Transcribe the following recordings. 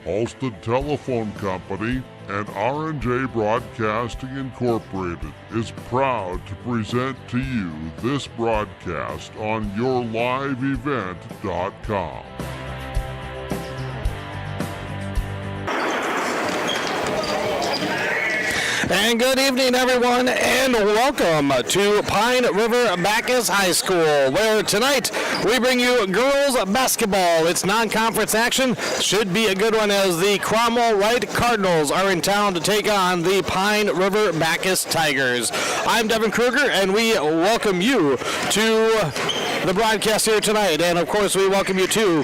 Halsted Telephone Company and R&J Broadcasting Incorporated is proud to present to you this broadcast on yourliveevent.com. And good evening, everyone, and welcome to Pine River-Backus High School, where tonight we bring you girls basketball. It's non-conference action. Should be a good one as the Cromwell-Wright Cardinals are in town to take on the Pine River-Backus Tigers. I'm Devin Kruger, and we welcome you to the broadcast here tonight. And, of course, we welcome you to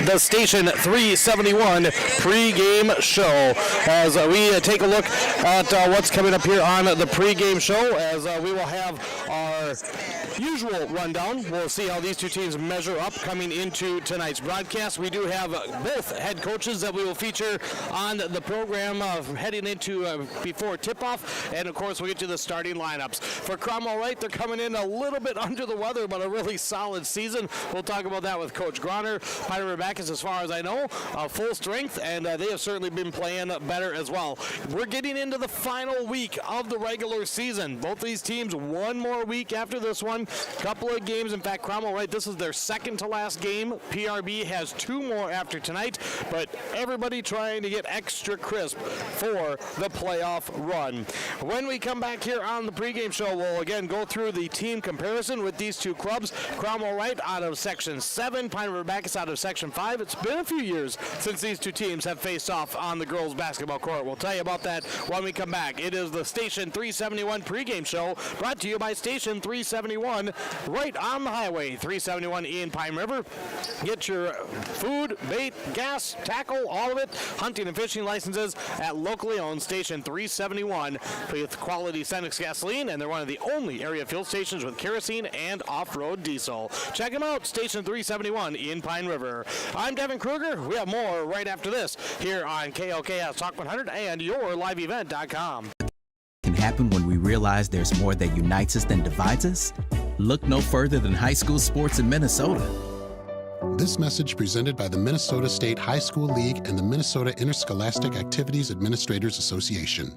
the Station 371 pregame show as we take a look at what's coming up here on the pregame show, as we will have our usual rundown. We'll see how these two teams measure up coming into tonight's broadcast. We do have both head coaches that we will feature on the program heading into before tip-off, and of course we'll get to the starting lineups. For Cromwell-Wright, they're coming in a little bit under the weather, but a really solid season. We'll talk about that with Coach Groner. Pine River-Backus, as far as I know, full strength, and they have certainly been playing better as well. We're getting into the final week of the regular season. Both these teams one more week after this one. Couple of games. In fact, Cromwell-Wright, this is their second to last game. PRB has two more after tonight, but everybody trying to get extra crisp for the playoff run. When we come back here on the pregame show, we'll again go through the team comparison with these two clubs. Cromwell-Wright out of Section 7, Pine River-Backus out of Section 5. It's been a few years since these two teams have faced off on the girls' basketball court. We'll tell you about that when we come back. It is the Station 371 pregame show brought to you by Station 371 right on the highway, 371 in Pine River. Get your food, bait, gas, tackle, all of it, hunting and fishing licenses at locally owned Station 371 with quality Cenex gasoline, and they're one of the only area fuel stations with kerosene and off-road diesel. Check them out, Station 371 in Pine River. I'm Devin Kruger. We have more right after this here on KOKS Talk 100 and yourliveevent.com. Can happen when we realize there's more that unites us than divides us? Look no further than high school sports in Minnesota. This message presented by the Minnesota State High School League and the Minnesota Interscholastic Activities Administrators Association.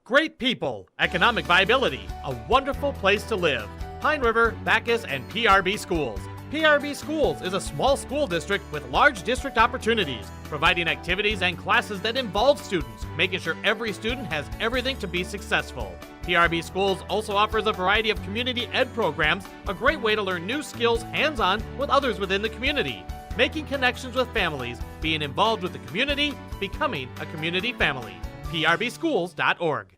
Great people, economic viability, a wonderful place to live. Pine River, Backus, and PRB Schools. PRB Schools is a small school district with large district opportunities, providing activities and classes that involve students, making sure every student has everything to be successful. PRB Schools also offers a variety of community ed programs, a great way to learn new skills hands-on with others within the community, making connections with families, being involved with the community, becoming a community family. PRBschools.org.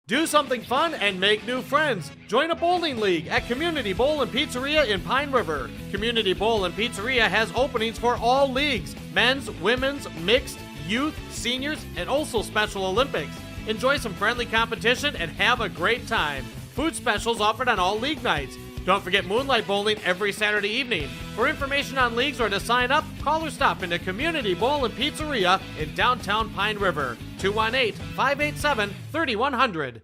Do something fun and make new friends. Join a bowling league at Community Bowl and Pizzeria in Pine River. Community Bowl and Pizzeria has openings for all leagues: men's, women's, mixed, youth, seniors, and also Special Olympics. Enjoy some friendly competition and have a great time. Food specials offered on all league nights. Don't forget Moonlight Bowling every Saturday evening. For information on leagues or to sign up, call or stop into Community Bowl and Pizzeria in downtown Pine River. 218-587-3100.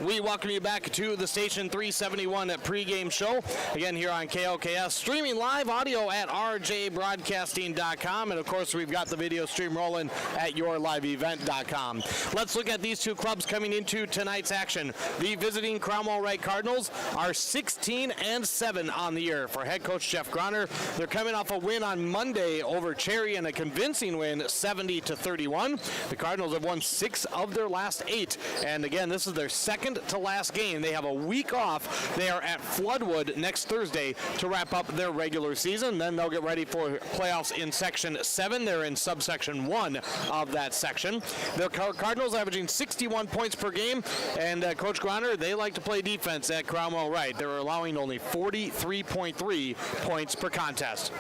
We welcome you back to the Station 371 pregame show. Again, here on KOKS, streaming live audio at rjbroadcasting.com. And, of course, we've got the video stream rolling at yourliveevent.com. Let's look at these two clubs coming into tonight's action. The visiting Cromwell-Wright Cardinals are 16-7 on the year. For head coach Jeff Groner, they're coming off a win on Monday over Cherry and a convincing win, 70-31. The Cardinals have won 6 of their last 8. And, again, this is their second to last game. They have a week off. They are at Floodwood next Thursday to wrap up their regular season. Then they'll get ready for playoffs in Section 7. They're in subsection 1 of that section. The Cardinals averaging 61 points per game, and Coach Groner, they like to play defense at Cromwell-Wright. They're allowing only 43.3 points per contest.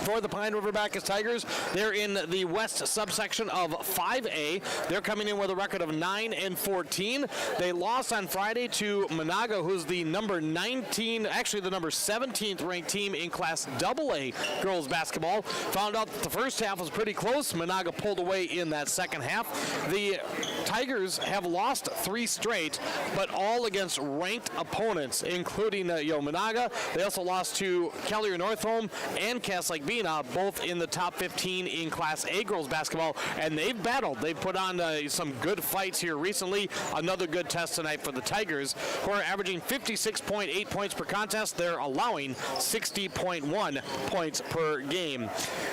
For the Pine River-Backus Tigers, they're in the west subsection of 5A. They're coming in with a record of 9-14. They lost on Friday to Monaga, who's the number 19, actually the number 17th ranked team in Class AA girls basketball. Found out that the first half was pretty close. Monaga pulled away in that second half. The Tigers have lost 3 straight, but all against ranked opponents, including Monaga. They also lost to Kelly Northholm and Cass Lake Bena, both in the top 15 in Class A girls basketball, and they've battled. They've put on some good fights here recently. Another good test tonight for the Tigers, who are averaging 56.8 points per contest. They're allowing 60.1 points per game.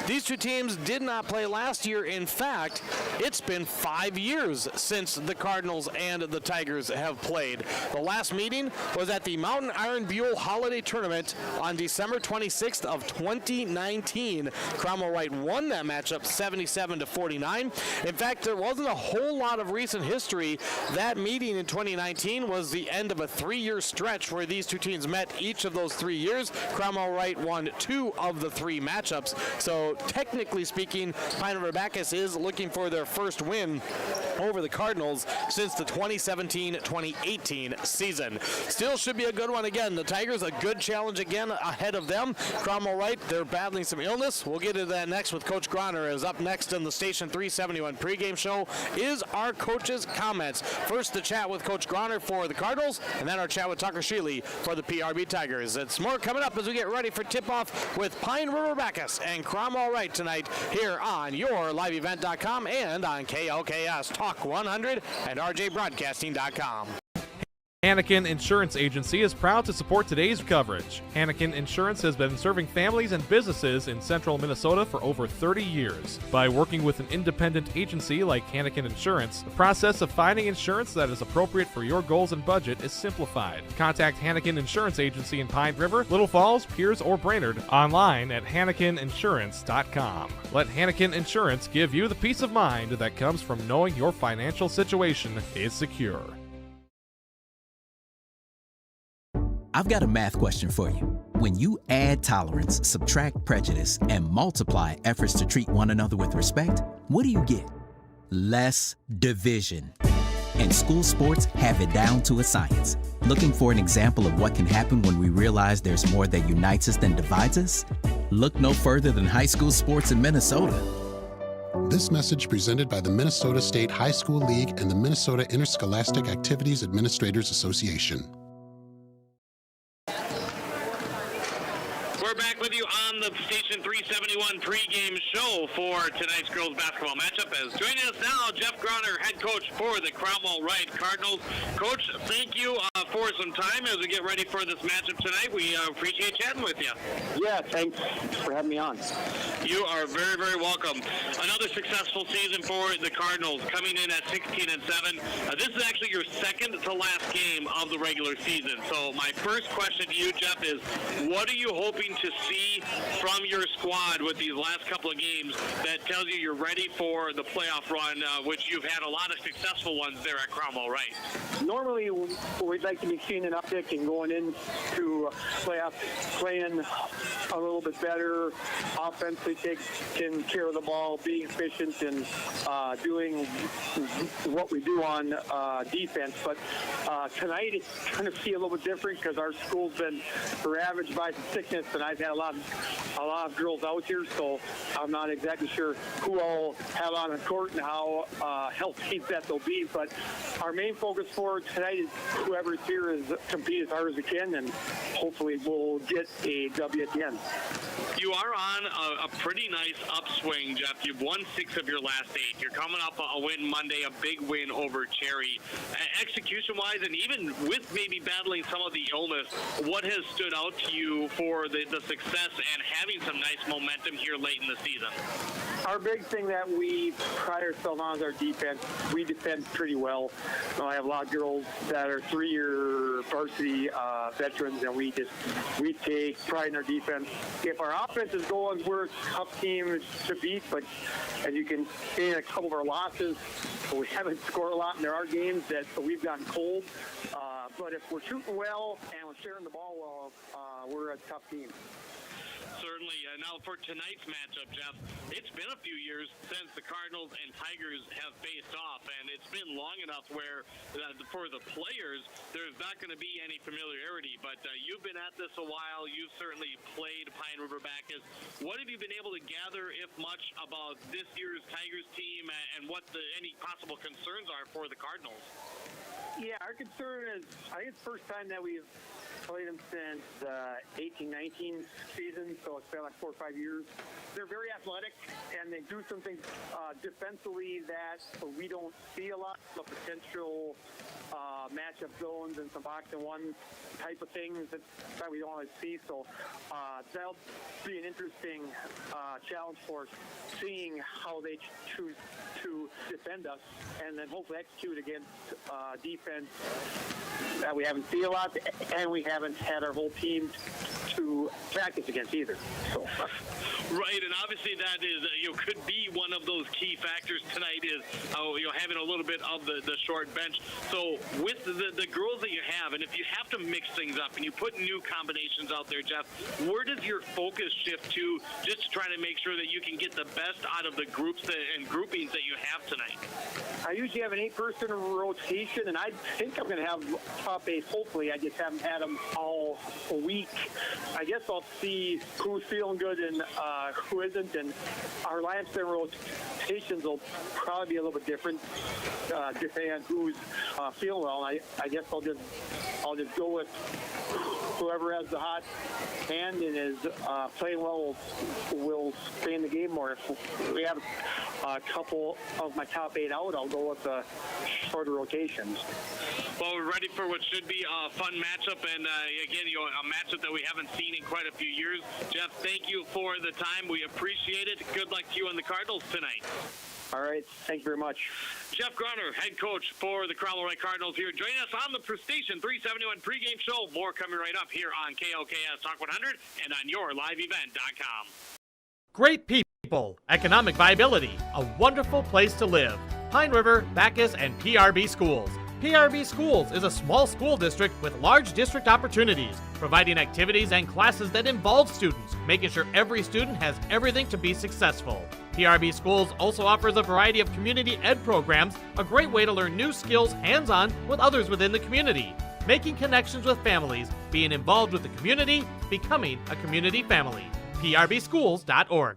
These two teams did not play last year. In fact, it's been 5 years since the Cardinals and the Tigers have played. The last meeting was at the Mountain Iron Buell Holiday Tournament on December 26th of 2019. Cromwell-Wright won that matchup 77-49. In fact, there wasn't a whole lot of recent history. That meeting in 2019 was the end of a 3-year stretch where these two teams met each of those 3 years. Cromwell-Wright won 2 of the 3 matchups. So technically speaking, Pine River-Backus is looking for their first win over the Cardinals since the 2017-2018 season. Still should be a good one again. The Tigers, a good challenge again ahead of them. Cromwell-Wright, they're battling some illness. We'll get into that next with Coach Groner. As up next in the Station 371 pregame show is our coach's comments. First, the chat with Coach Groner for the Cardinals, and then our chat with Tucker Sheely for the PRB Tigers. It's more coming up as we get ready for tip-off with Pine River-Backus and Cromwell-Wright tonight here on YourLiveEvent.com and on KLKS Talk 100 and RJBroadcasting.com. Hannikin Insurance Agency is proud to support today's coverage. Hannikin Insurance has been serving families and businesses in central Minnesota for over 30 years. By working with an independent agency like Hannikin Insurance, the process of finding insurance that is appropriate for your goals and budget is simplified. Contact Hannikin Insurance Agency in Pine River, Little Falls, Pierce, or Brainerd online at HannikinInsurance.com. Let Hannikin Insurance give you the peace of mind that comes from knowing your financial situation is secure. I've got a math question for you. When you add tolerance, subtract prejudice, and multiply efforts to treat one another with respect, what do you get? Less division. And school sports have it down to a science. Looking for an example of what can happen when we realize there's more that unites us than divides us? Look no further than high school sports in Minnesota. This message presented by the Minnesota State High School League and the Minnesota Interscholastic Activities Administrators Association. We're back with you on the Station 371 pregame show for tonight's girls basketball matchup. As joining us now, Jeff Groner, head coach for the Cromwell-Wright Cardinals. Coach, thank you for some time as we get ready for this matchup tonight. We appreciate chatting with you. Yeah, thanks for having me on. You are very, very welcome. Another successful season for the Cardinals, coming in at 16-7. This is actually your second to last game of the regular season. So my first question to you, Jeff, is what are you hoping to see from your squad with these last couple of games that tells you you're ready for the playoff run, which you've had a lot of successful ones there at Cromwell-Wright? Normally, we'd like to be seeing an uptick and going into playoffs, playing a little bit better, offensively taking care of the ball, being efficient, and doing what we do on defense. But tonight it's going to be a little bit different because our school's been ravaged by some sickness, and I've had a lot of girls out here, so I'm not exactly sure who I'll have on the court and how healthy that they'll be. But our main focus for tonight is whoever's here is compete as hard as we can, and hopefully we'll get a W at the end. You are on a pretty nice upswing, Jeff. You've won 6 of your last 8. You're coming up a win Monday, a big win over Cherry. Execution-wise, and even with maybe battling some of the illness, what has stood out to you for the success and having some nice momentum here late in the season? Our big thing that we pride ourselves on is our defense. We defend pretty well. I have a lot of girls that are 3-year varsity veterans, and we take pride in our defense. If our offense is going, we're a tough team to beat, but as you can see in a couple of our losses, we haven't scored a lot, and there are games that we've gotten cold. But if we're shooting well and we're sharing the ball well, we're a tough team. Certainly. Now for tonight's matchup, Jeff, it's been a few years since the Cardinals and Tigers have faced off, and it's been long enough where for the players, there's not going to be any familiarity. But you've been at this a while. You've certainly played Pine River-Backus. What have you been able to gather, if much, about this year's Tigers team and what any possible concerns are for the Cardinals? Yeah, our concern is, I think it's the first time that we've played them since 18-19 season, so it's been like 4 or 5 years. They're very athletic, and they do some things defensively that we don't see a lot, the potential matchup zones and some box-and-one type of things that we don't always see. So that'll be an interesting challenge for us, seeing how they choose to defend us and then hopefully execute against defense that we haven't seen a lot, and we haven't had our whole team to practice against either. So. Right, and obviously that is could be one of those key factors tonight is having a little bit of the short bench. So with the girls that you have, and if you have to mix things up and you put new combinations out there, Jeff, where does your focus shift to just to try to make sure that you can get the best out of the groups and groupings that you have tonight? I usually have an 8-person rotation, and I think I'm going to have top 8. Hopefully, I just haven't had them all a week. I guess I'll see who's feeling good and who isn't, and our lineups and rotations will probably be a little bit different depending on who's feeling well. I guess I'll just go with whoever has the hot hand and is playing well will stay in the game more. If we have a couple of my top 8 out, I'll go with the shorter rotations. Well, we're ready for what should be a fun matchup, and again, a matchup that we haven't seen in quite a few years. Jeff, thank you for the time. We appreciate it. Good luck to you and the Cardinals tonight. All right. Thank you very much. Jeff Grunner, head coach for the Cromwell-Wright Cardinals here. Join us on the Station 371 pregame show. More coming right up here on KOKS Talk 100 and on yourliveevent.com. Great people, economic viability, a wonderful place to live. Pine River, Backus, and PRB Schools. PRB Schools is a small school district with large district opportunities, providing activities and classes that involve students, making sure every student has everything to be successful. PRB Schools also offers a variety of community ed programs, a great way to learn new skills hands-on with others within the community, making connections with families, being involved with the community, becoming a community family. PRBschools.org.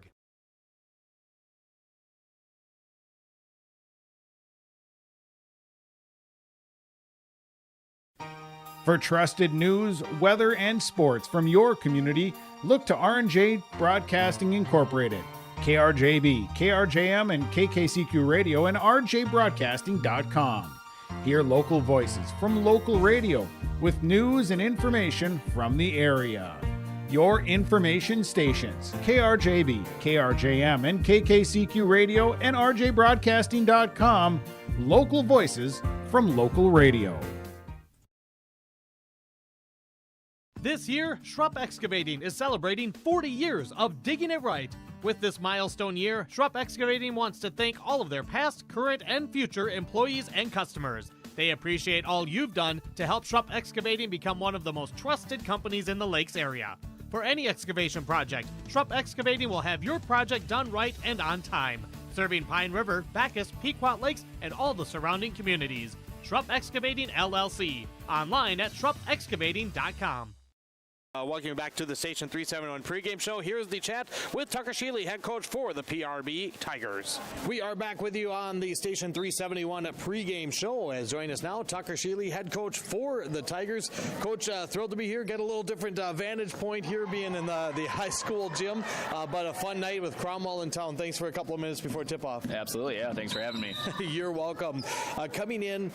For trusted news, weather, and sports from your community, look to R&J Broadcasting Incorporated, KRJB, KRJM, and KKCQ Radio, and rjbroadcasting.com. Hear local voices from local radio with news and information from the area. Your information stations, KRJB, KRJM, and KKCQ Radio, and rjbroadcasting.com. Local voices from local radio. This year, Schrupp Excavating is celebrating 40 years of digging it right. With this milestone year, Schrupp Excavating wants to thank all of their past, current, and future employees and customers. They appreciate all you've done to help Schrupp Excavating become one of the most trusted companies in the Lakes area. For any excavation project, Schrupp Excavating will have your project done right and on time, serving Pine River, Backus, Pequot Lakes, and all the surrounding communities. Schrupp Excavating, LLC. Online at schruppexcavating.com. Welcome you back to the Station 371 pregame show. Here's the chat with Tucker Sheely, head coach for the PRB Tigers. We are back with you on the Station 371 pregame show. As join us now, Tucker Sheely, head coach for the Tigers. Coach, thrilled to be here. Get a little different vantage point here, being in the high school gym, but a fun night with Cromwell in town. Thanks for a couple of minutes before tip-off. Absolutely, yeah. Thanks for having me. You're welcome. Coming in,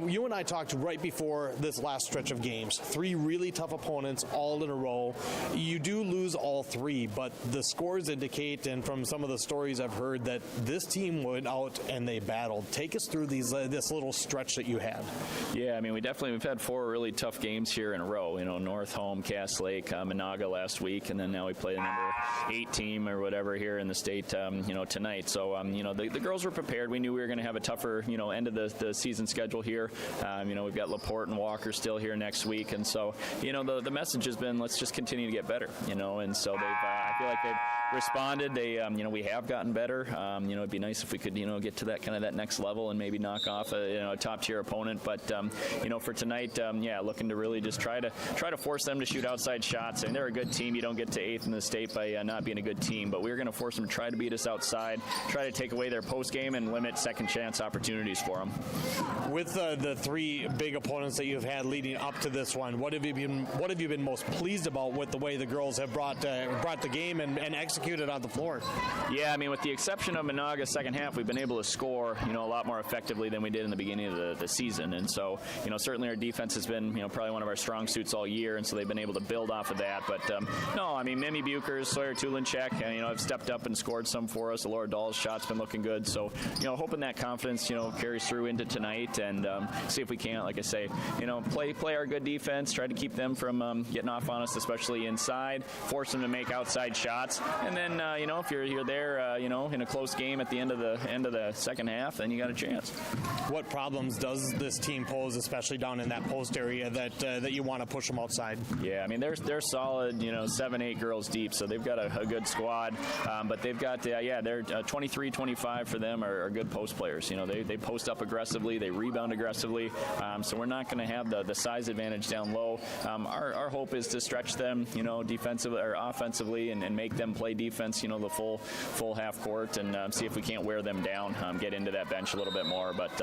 you and I talked right before this last stretch of games. 3 really tough tough opponents all in a row. You do lose all three, but the scores indicate, and from some of the stories I've heard, that this team went out and they battled. Take us through this little stretch that you had. Yeah, I mean, we've had 4 really tough games here in a row. North home, Cass Lake, Monaga last week, and then now we play the number 8 team or whatever here in the state, tonight. So, the girls were prepared. We knew we were going to have a tougher, end of the season schedule here. We've got LaPorte and Walker still here next week, and so, the message has been, let's just continue to get better, and so I feel like they've responded. They, we have gotten better. It'd be nice if we could, get to that next level and maybe knock off a top tier opponent. But for tonight, looking to really just try to force them to shoot outside shots. And they're a good team. You don't get to 8th in the state by not being a good team. But we're going to force them to try to beat us outside, try to take away their post game and limit second chance opportunities for them. With the 3 big opponents that you've had leading up to this one, what have you been most pleased about with the way the girls have brought the game and executed on the floor? Yeah, I mean, with the exception of Monaga's second half, we've been able to score, a lot more effectively than we did in the beginning of the season. And so, certainly our defense has been, probably one of our strong suits all year, and so they've been able to build off of that. But, no, I mean, Mimi Bukers, Sawyer Tulinchek, have stepped up and scored some for us. Laura Dahl's shot's been looking good. So, hoping that confidence, carries through into tonight and see if we can, like I say, play our good defense, try to keep them from getting off on us, especially inside, force them to make outside shots. And then, if you're there, in a close game at the end of the second half, then you got a chance. What problems does this team pose, especially down in that post area that you want to push them outside? Yeah, I mean, they're solid, 7-8 girls deep, so they've got a good squad. But they've got, they're 23-25 for them are good post players. They post up aggressively, they rebound aggressively. So we're not going to have the size advantage down low. Our hope is to stretch them, defensively or offensively, and make them play defense, the full half court, and see if we can't wear them down, get into that bench a little bit more. But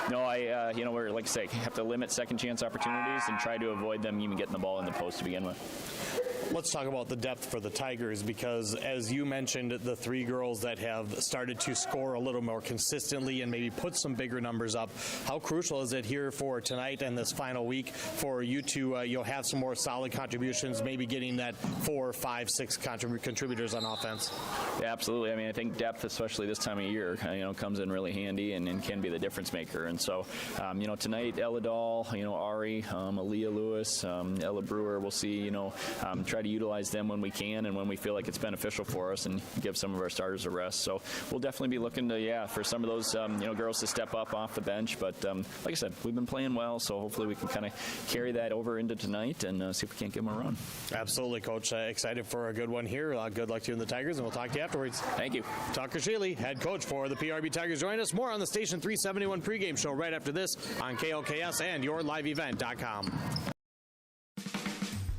we're, like I say, have to limit second chance opportunities and try to avoid them even getting the ball in the post to begin with. Let's talk about the depth for the Tigers, because as you mentioned, the 3 girls that have started to score a little more consistently and maybe put some bigger numbers up. How crucial is it here for tonight and this final week for you to you'll have some more solid contributions, maybe getting that 4, 5, 6 contributors on offense? Yeah, absolutely. I mean, I think depth, especially this time of year, comes in really handy and can be the difference maker. And so, tonight, Ella Dahl, Ari, Aaliyah Lewis, Ella Brewer, we'll see, try to utilize them when we can and when we feel like it's beneficial for us, and give some of our starters a rest. So we'll definitely be looking to, for some of those, girls to step up off the bench. But like I said, we've been playing well, so hopefully we can kind of carry that over into tonight and see if we can't give them a run. Absolutely, Coach. Excited for a good one here. Good luck to you in the Tigers, and we'll talk to you afterwards. Thank you. Tucker Shealy, head coach for the PRB Tigers. Join us more on the Station 371 pregame show right after this on KLKS and yourliveevent.com.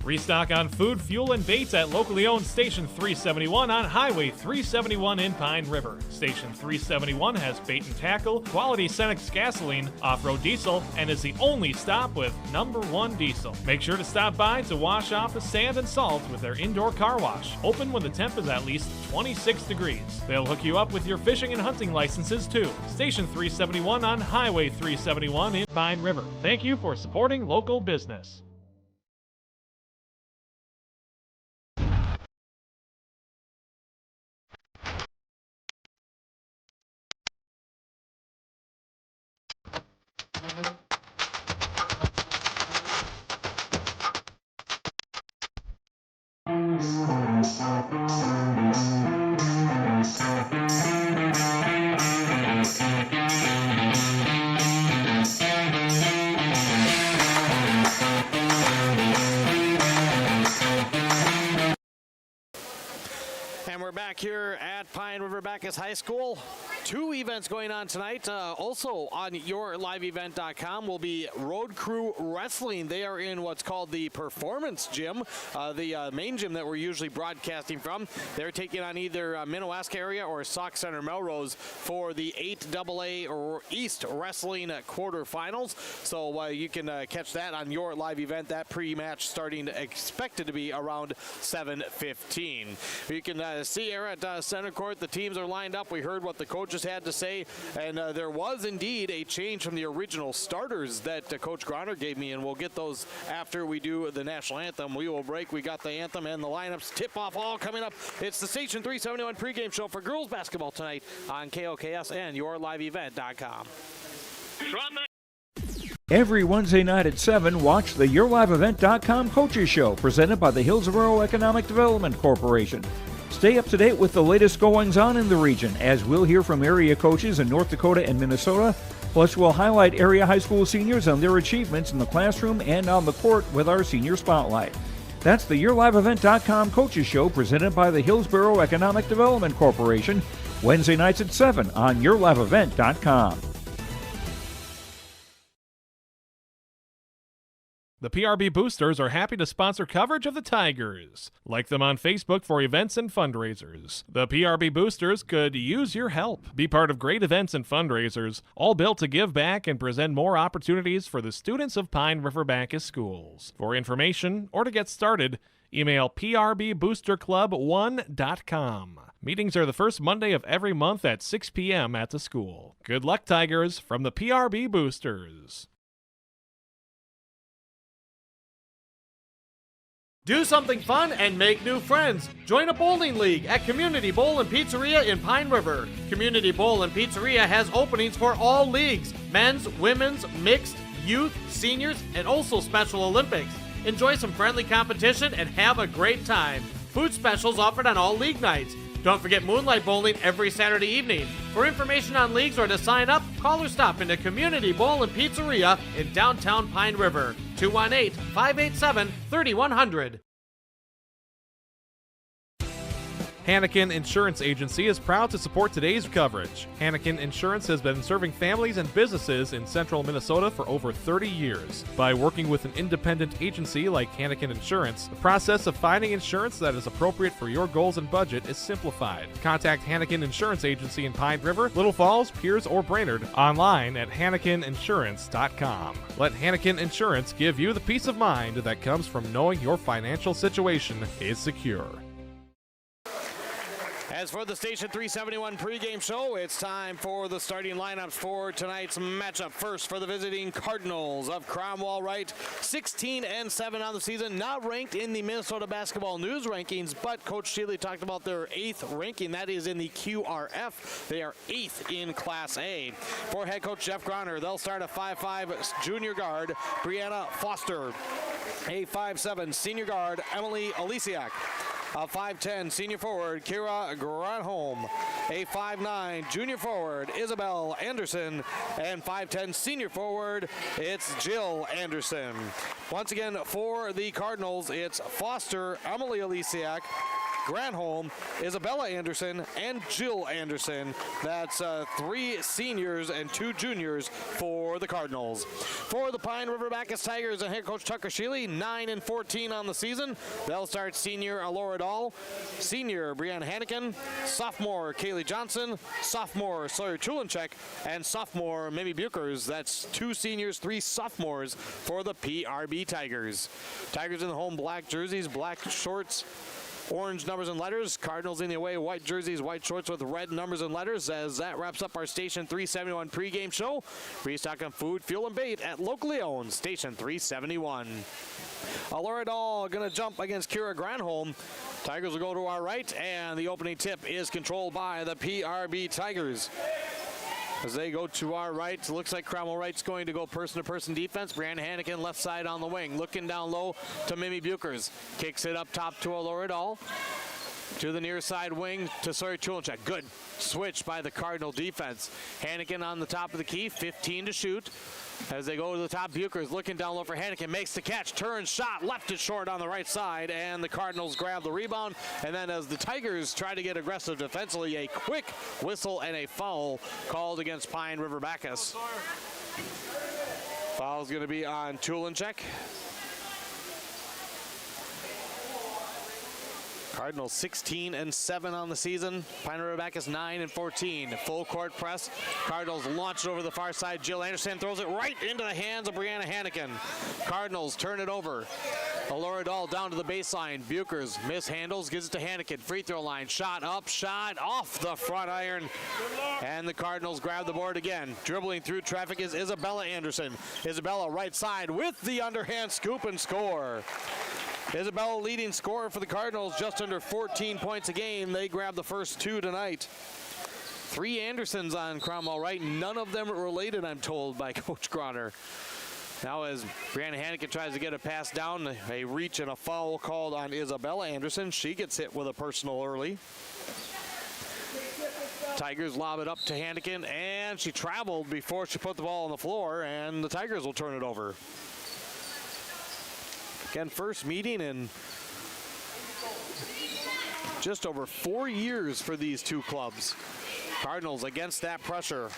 Restock on food, fuel, and baits at locally owned Station 371 on Highway 371 in Pine River. Station 371 has bait and tackle, quality Cenex gasoline, off-road diesel, and is the only stop with #1 diesel. Make sure to stop by to wash off the sand and salt with their indoor car wash, open when the temp is at least 26 degrees. They'll hook you up with your fishing and hunting licenses too. Station 371 on Highway 371 in Pine River. Thank you for supporting local business. And we're back here at Pine River-Backus High School. 2 events going on tonight. Also on yourliveevent.com will be Road Crew Wrestling. They are in what's called the Performance Gym, the main gym that we're usually broadcasting from. They're taking on either Minnewaska area or Sauk Center Melrose for the 8AA or East Wrestling quarterfinals. So you can catch that on your live event. That pre-match starting expected to be around 7:15. You can see Eric here at center court. The teams are lined up. We heard what the coaches had to say, and there was indeed a change from the original starters that Coach Groner gave me, and we'll get those after we do the national anthem. We will break. We got the anthem and the lineups. Tip-off all coming up. It's the Station 371 pregame show for girls basketball tonight on KOKS and yourliveevent.com. Every Wednesday night at 7, watch the YourLiveEvent.com Coaches Show presented by the Hillsborough Economic Development Corporation. Stay up to date with the latest goings-on in the region, as we'll hear from area coaches in North Dakota and Minnesota. Plus, we'll highlight area high school seniors and their achievements in the classroom and on the court with our Senior Spotlight. That's the YourLiveEvent.com Coaches Show presented by the Hillsborough Economic Development Corporation, Wednesday nights at 7 on YourLiveEvent.com. The PRB Boosters are happy to sponsor coverage of the Tigers. Like them on Facebook for events and fundraisers. The PRB Boosters could use your help. Be part of great events and fundraisers, all built to give back and present more opportunities for the students of Pine River-Backus schools. For information or to get started, email prboosterclub1.com. Meetings are the first Monday of every month at 6 p.m. at the school. Good luck, Tigers, from the PRB Boosters. Do something fun and make new friends. Join a bowling league at Community Bowl and Pizzeria in Pine River. Community Bowl and Pizzeria has openings for all leagues: men's, women's, mixed, youth, seniors, and also Special Olympics. Enjoy some friendly competition and have a great time. Food specials offered on all league nights. Don't forget Moonlight Bowling every Saturday evening. For information on leagues or to sign up, call or stop into Community Bowl and Pizzeria in downtown Pine River. 218-587-3100. Hannikin Insurance Agency is proud to support today's coverage. Hannikin Insurance has been serving families and businesses in central Minnesota for over 30 years. By working with an independent agency like Hannikin Insurance, the process of finding insurance that is appropriate for your goals and budget is simplified. Contact Hannikin Insurance Agency in Pine River, Little Falls, Pierce, or Brainerd online at HannikinInsurance.com. Let Hannikin Insurance give you the peace of mind that comes from knowing your financial situation is secure. As for the Station 371 pregame show, it's time for the starting lineups for tonight's matchup. First, for the visiting Cardinals of Cromwell-Wright, 16-7 on the season, not ranked in the Minnesota Basketball News rankings, but Coach Shealy talked about their 8th ranking. That is in the QRF. They are 8th in Class A. For head coach Jeff Groner, they'll start a 5'5 junior guard, Brianna Foster, a 5'7 senior guard, Emily Alisiak, a 5'10 senior forward, Kira Granholm, a 5'9 junior forward, Isabel Anderson, and 5'10 senior forward, it's Jill Anderson. Once again, for the Cardinals, it's Foster, Emily Alisiak, Granholm, Isabella Anderson, and Jill Anderson. That's 3 seniors and 2 juniors for the Cardinals. For the Pine River-Backus Tigers and head coach Tucker Shealy, 9-14 on the season. They'll start senior Alora Dahl, senior Brianna Hannikin, sophomore Kaylee Johnson, sophomore Sawyer Chulinchek, and sophomore Mimi Buchers. That's 2 seniors, 3 sophomores for the PRB Tigers. Tigers in the home black jerseys, black shorts, orange numbers and letters. Cardinals in the away white jerseys, white shorts with red numbers and letters. As that wraps up our Station 371 pregame show. Restock on food, fuel, and bait at locally owned Station 371. Alora Dahl going to jump against Kira Granholm. Tigers will go to our right, and the opening tip is controlled by the PRB Tigers. As they go to our right, looks like Cromwell-Wright's going to go person-to-person defense. Brianna Hannikin left side on the wing, looking down low to Mimi Buchers. Kicks it up top to Alora Dahl. To the near side wing to Sawyer Chulinchek. Good switch by the Cardinal defense. Hannikin on the top of the key, 15 to shoot. As they go to the top, Buchers looking down low for Hannikin, makes the catch, turns, shot, left it short on the right side, and the Cardinals grab the rebound. And then as the Tigers try to get aggressive defensively, a quick whistle and a foul called against Pine River-Backus. Foul's going to be on Chulinchek. Cardinals 16-7 on the season. Pine River-Backus 9-14. Full court press. Cardinals launch it over the far side. Jill Anderson throws it right into the hands of Brianna Hannikin. Cardinals turn it over. Alora Dahl down to the baseline. Buchers mishandles, gives it to Hannikin. Free throw line, shot up, shot off the front iron. And the Cardinals grab the board again. Dribbling through traffic is Isabella Anderson. Isabella right side with the underhand scoop and score. Isabella leading scorer for the Cardinals, just under 14 points a game. They grab the first 2 tonight. 3 Andersons on Cromwell-Wright. None of them related, I'm told, by Coach Groner. Now as Brianna Hannikin tries to get a pass down, a reach and a foul called on Isabella Anderson. She gets hit with a personal early. Tigers lob it up to Hannikin, and she traveled before she put the ball on the floor, and the Tigers will turn it over. Again, first meeting in just over 4 years for these two clubs. Cardinals against that pressure.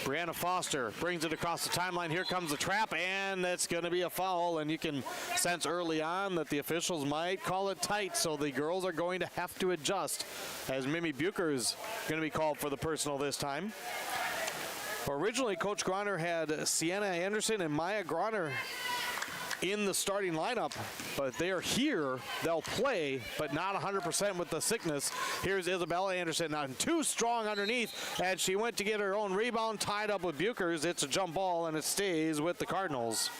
Brianna Foster brings it across the timeline. Here comes the trap, and it's going to be a foul. And you can sense early on that the officials might call it tight, so the girls are going to have to adjust, as Mimi Bucher is going to be called for the personal this time. Originally, Coach Groner had Sienna Anderson and Maya Groner in the starting lineup, but they're here. They'll play, but not 100% with the sickness. Here's Isabella Anderson, now too strong underneath, and she went to get her own rebound, tied up with Buchers. It's a jump ball, and it stays with the Cardinals.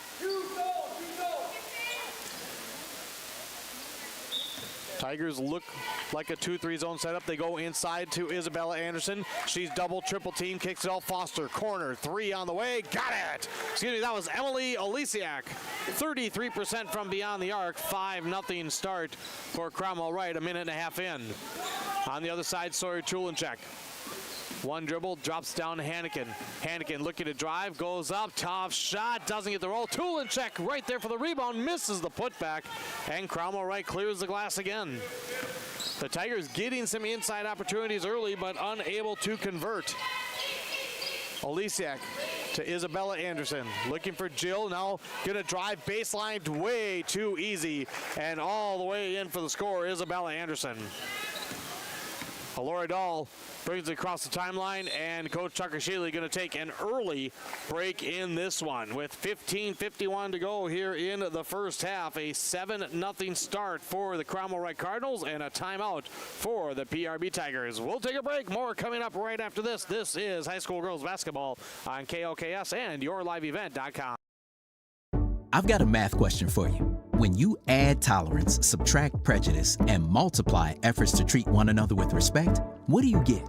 Tigers look like a 2-3 zone setup. They go inside to Isabella Anderson. She's double, triple team, kicks it off. Foster, corner, 3 on the way. Got it! Excuse me, that was Emily Olesiak. 33% from beyond the arc. 5-0 start for Cromwell-Wright, a minute and a half in. On the other side, Sawyer Chulinchek. One dribble, drops down to Hannikin. Hannikin looking to drive, goes up, tough shot, doesn't get the roll. Chulinchek right there for the rebound, misses the putback, and Cromwell-Wright clears the glass again. The Tigers getting some inside opportunities early, but unable to convert. Olesiak to Isabella Anderson, looking for Jill, now gonna drive baseline, way too easy, and all the way in for the score, Isabella Anderson. Alora Dahl brings it across the timeline, and Coach Tucker Shealy going to take an early break in this one. With 15:51 to go here in the first half, a 7-0 start for the Cromwell-Wright Cardinals and a timeout for the PRB Tigers. We'll take a break. More coming up right after this. This is high school girls basketball on KOKS and YourLiveEvent.com. I've got a math question for you. When you add tolerance, subtract prejudice, and multiply efforts to treat one another with respect, what do you get?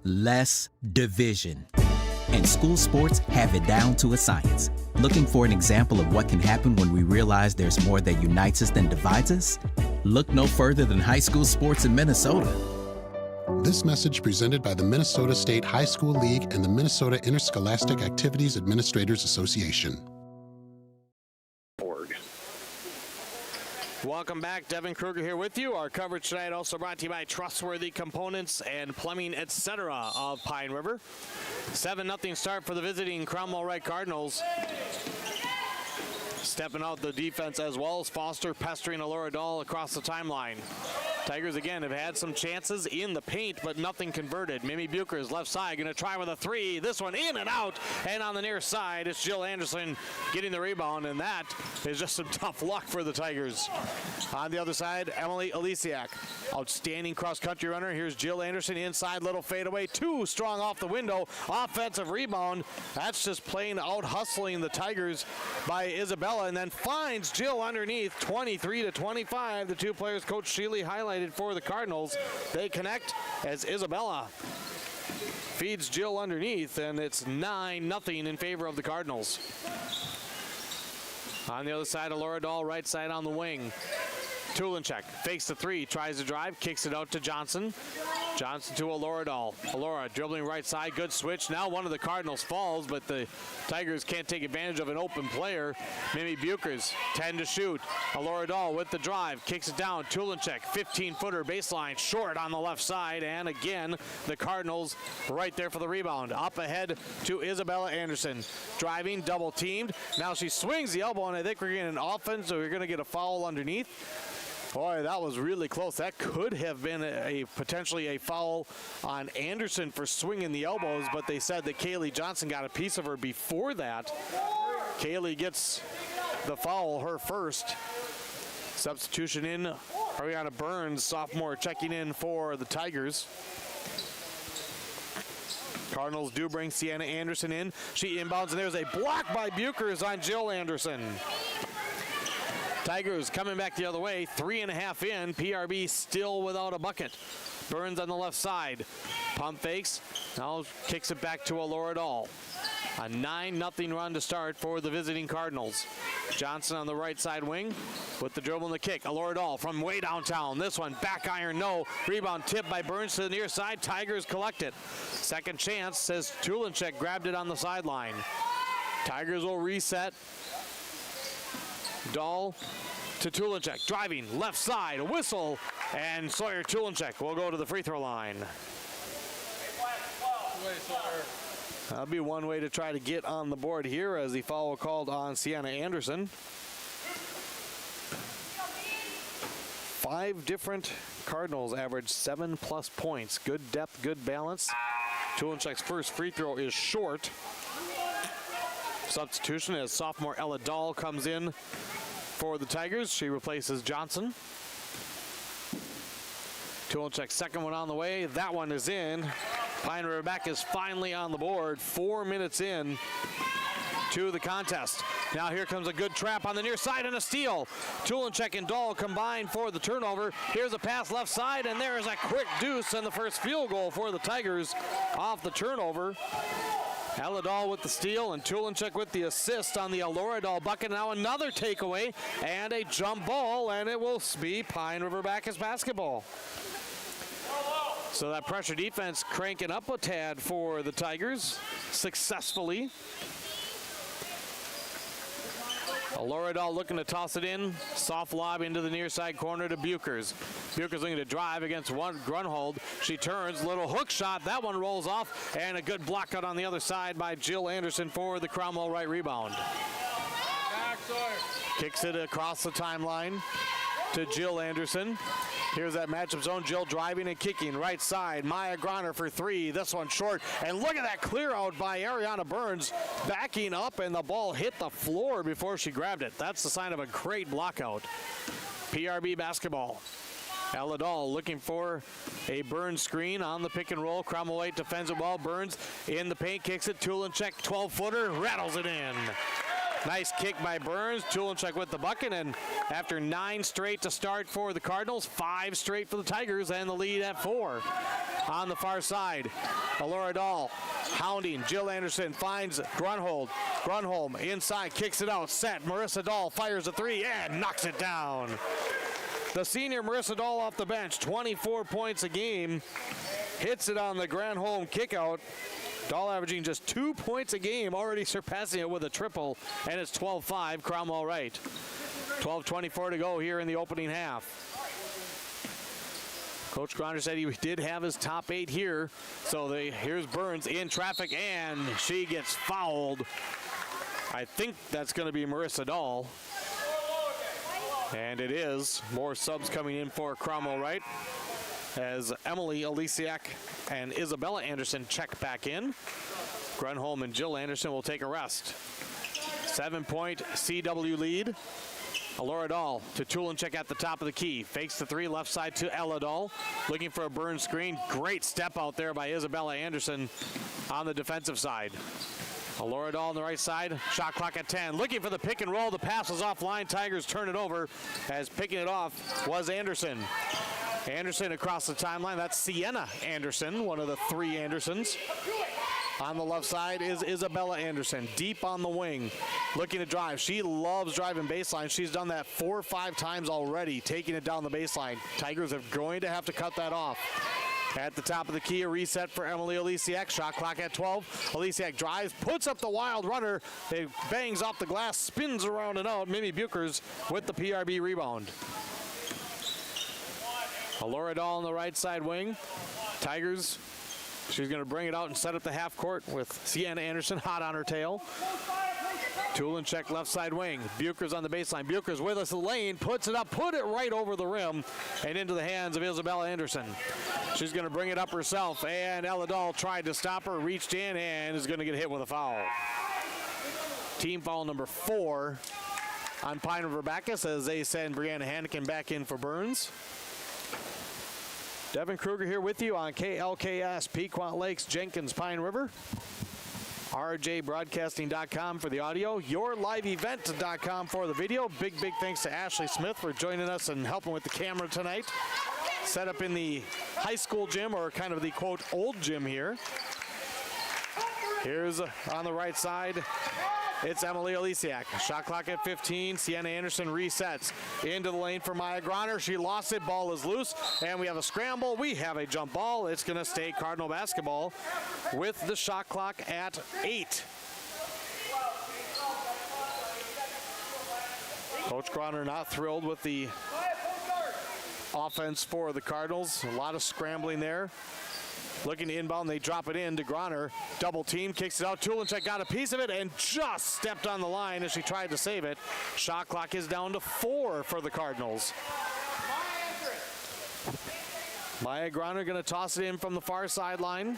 Less division. And school sports have it down to a science. Looking for an example of what can happen when we realize there's more that unites us than divides us? Look no further than high school sports in Minnesota. This message presented by the Minnesota State High School League and the Minnesota Interscholastic Activities Administrators Association. Welcome back. Devin Kruger here with you. Our coverage tonight also brought to you by Trustworthy Components and Plumbing, etc. of Pine River. 7-0 start for the visiting Cromwell-Wright Cardinals. Stepping out the defense as well as Foster pestering Alora Dahl across the timeline. Tigers again have had some chances in the paint, but nothing converted. Mimi Bucher's left side going to try with a 3. This one in and out, and on the near side it's Jill Anderson getting the rebound, and that is just some tough luck for the Tigers. On the other side, Emily Olesiak, outstanding cross-country runner. Here's Jill Anderson inside, little fadeaway, too strong off the window. Offensive rebound. That's just plain out hustling the Tigers by Isabella, and then finds Jill underneath. 23-25. The two players Coach Shealy highlighted for the Cardinals. They connect as Isabella feeds Jill underneath, and it's 9-0 in favor of the Cardinals. On the other side, Alora Dahl, right side on the wing. Chulinchek fakes the 3, tries to drive, kicks it out to Johnson. Johnson to Alora Dahl. Alora dribbling right side, good switch. Now one of the Cardinals falls, but the Tigers can't take advantage of an open player. Mimi Bucher's 10 to shoot. Alora Dahl with the drive, kicks it down. Chulinchek, 15-footer baseline, short on the left side, and again, the Cardinals right there for the rebound. Up ahead to Isabella Anderson. Driving, double teamed. Now she swings the elbow, and I think we're getting an offense, so we're going to get a foul underneath. Boy, that was really close. That could have been potentially a foul on Anderson for swinging the elbows, but they said that Kaylee Johnson got a piece of her before that. Kaylee gets the foul, her first. Substitution in, Ariana Burns, sophomore, checking in for the Tigers. Cardinals do bring Sienna Anderson in. She inbounds, and there's a block by Buchers on Jill Anderson. Tigers coming back the other way, 3.5 in. PRB still without a bucket. Burns on the left side. Pump fakes, now kicks it back to Alora Dahl. A 9-0 run to start for the visiting Cardinals. Johnson on the right side wing with the dribble and the kick. Alora Dahl from way downtown. This one, back iron, no. Rebound tipped by Burns to the near side. Tigers collect it. Second chance, says Tulinchek grabbed it on the sideline. Tigers will reset. Dahl to Tulinchek, driving left side, a whistle, and Sawyer Tulinchek will go to the free throw line. That'll be one way to try to get on the board here as the foul called on Sienna Anderson. 5 different Cardinals average 7+ points. Good depth, good balance. Tulinchek's first free throw is short. Substitution as sophomore Ella Dahl comes in for the Tigers. She replaces Johnson. Tulinchek's second one on the way. That one is in. Pine River-Backus finally on the board. 4 minutes in to the contest. Now here comes a good trap on the near side and a steal. Tulinchek and Dahl combine for the turnover. Here's a pass left side, and there is a quick deuce and the first field goal for the Tigers off the turnover. Ella Dahl with the steal and Tulinchek with the assist on the Alora Dahl bucket. Now another takeaway and a jump ball, and it will be Pine River-Backus basketball. So that pressure defense cranking up a tad for the Tigers successfully. Alora Dahl looking to toss it in. Soft lob into the near side corner to Buchers. Buchers looking to drive against one Grunhold. She turns, little hook shot. That one rolls off, and a good block out on the other side by Jill Anderson for the Cromwell-Wright rebound. Kicks it across the timeline to Jill Anderson. Here's that matchup zone. Jill driving and kicking right side. Maya Groner for 3. This one short. And look at that clear out by Ariana Burns. Backing up, and the ball hit the floor before she grabbed it. That's the sign of a great block out. PRB basketball. Ella Dahl looking for a Burns screen on the pick and roll. Cromwell-Wright defends it well. Burns in the paint, kicks it. Tulinchek, 12-footer, rattles it in. Nice kick by Burns. Tulinchek with the bucket, and after 9 straight to start for the Cardinals, 5 straight for the Tigers, and the lead at 4. On the far side, Alora Dahl hounding. Jill Anderson finds Grunhold. Grunholm inside, kicks it out, set. Marissa Dahl fires a 3 and knocks it down. The senior Marissa Dahl off the bench, 24 points a game, hits it on the Granholm kickout. Dahl averaging just 2 points a game, already surpassing it with a triple, and it's 12-5 Cromwell-Wright. 12:24 to go here in the opening half. Coach Groner said he did have his top 8 here, so here's Burns in traffic, and she gets fouled. I think that's going to be Marissa Dahl. And it is. More subs coming in for Cromwell-Wright as Emily Alisiak and Isabella Anderson check back in. Grunholm and Jill Anderson will take a rest. 7-point CW lead. Alora Dahl to Tulinchek at the top of the key. Fakes the 3 left side to Ella Dahl. Looking for a Burns screen. Great step out there by Isabella Anderson on the defensive side. Alora Dahl on the right side. Shot clock at 10. Looking for the pick and roll. The pass was offline. Tigers turn it over as picking it off was Anderson. Anderson across the timeline. That's Sienna Anderson, one of the 3 Andersons. On the left side is Isabella Anderson, deep on the wing, looking to drive. She loves driving baseline. She's done that 4 or 5 times already, taking it down the baseline. Tigers are going to have to cut that off. At the top of the key, a reset for Emily Alisiak. Shot clock at 12. Alisiak drives, puts up the wild runner. It bangs off the glass, spins around and out. Mimi Buchers with the PRB rebound. Alora Dahl on the right side wing. Tigers, she's going to bring it out and set up the half court with Sienna Anderson hot on her tail. Tulinchek left side wing. Buchers on the baseline. Buchers with us in the lane, puts it up, put it right over the rim and into the hands of Isabella Anderson. She's going to bring it up herself, and Ella Dahl tried to stop her, reached in, and is going to get hit with a foul. Team foul number 4 on Pine River-Backus as they send Brianna Hannikin back in for Burns. Devin Kruger here with you on KLKS, Pequot Lakes, Jenkins, Pine River. RJBroadcasting.com for the audio. YourLiveEvent.com for the video. Big thanks to Ashley Smith for joining us and helping with the camera tonight. Set up in the high school gym, or kind of the, quote, old gym here. Here's on the right side, it's Emily Olesiak. Shot clock at 15. Sienna Anderson resets into the lane for Maya Groner. She lost it. Ball is loose. And we have a scramble. We have a jump ball. It's going to stay Cardinal basketball with the shot clock at 8. Coach Groner not thrilled with the offense for the Cardinals. A lot of scrambling there. Looking to inbound, they drop it in to Groner. Double team, kicks it out. Tulinchek got a piece of it and just stepped on the line as she tried to save it. Shot clock is down to 4 for the Cardinals. Maya Groner going to toss it in from the far sideline.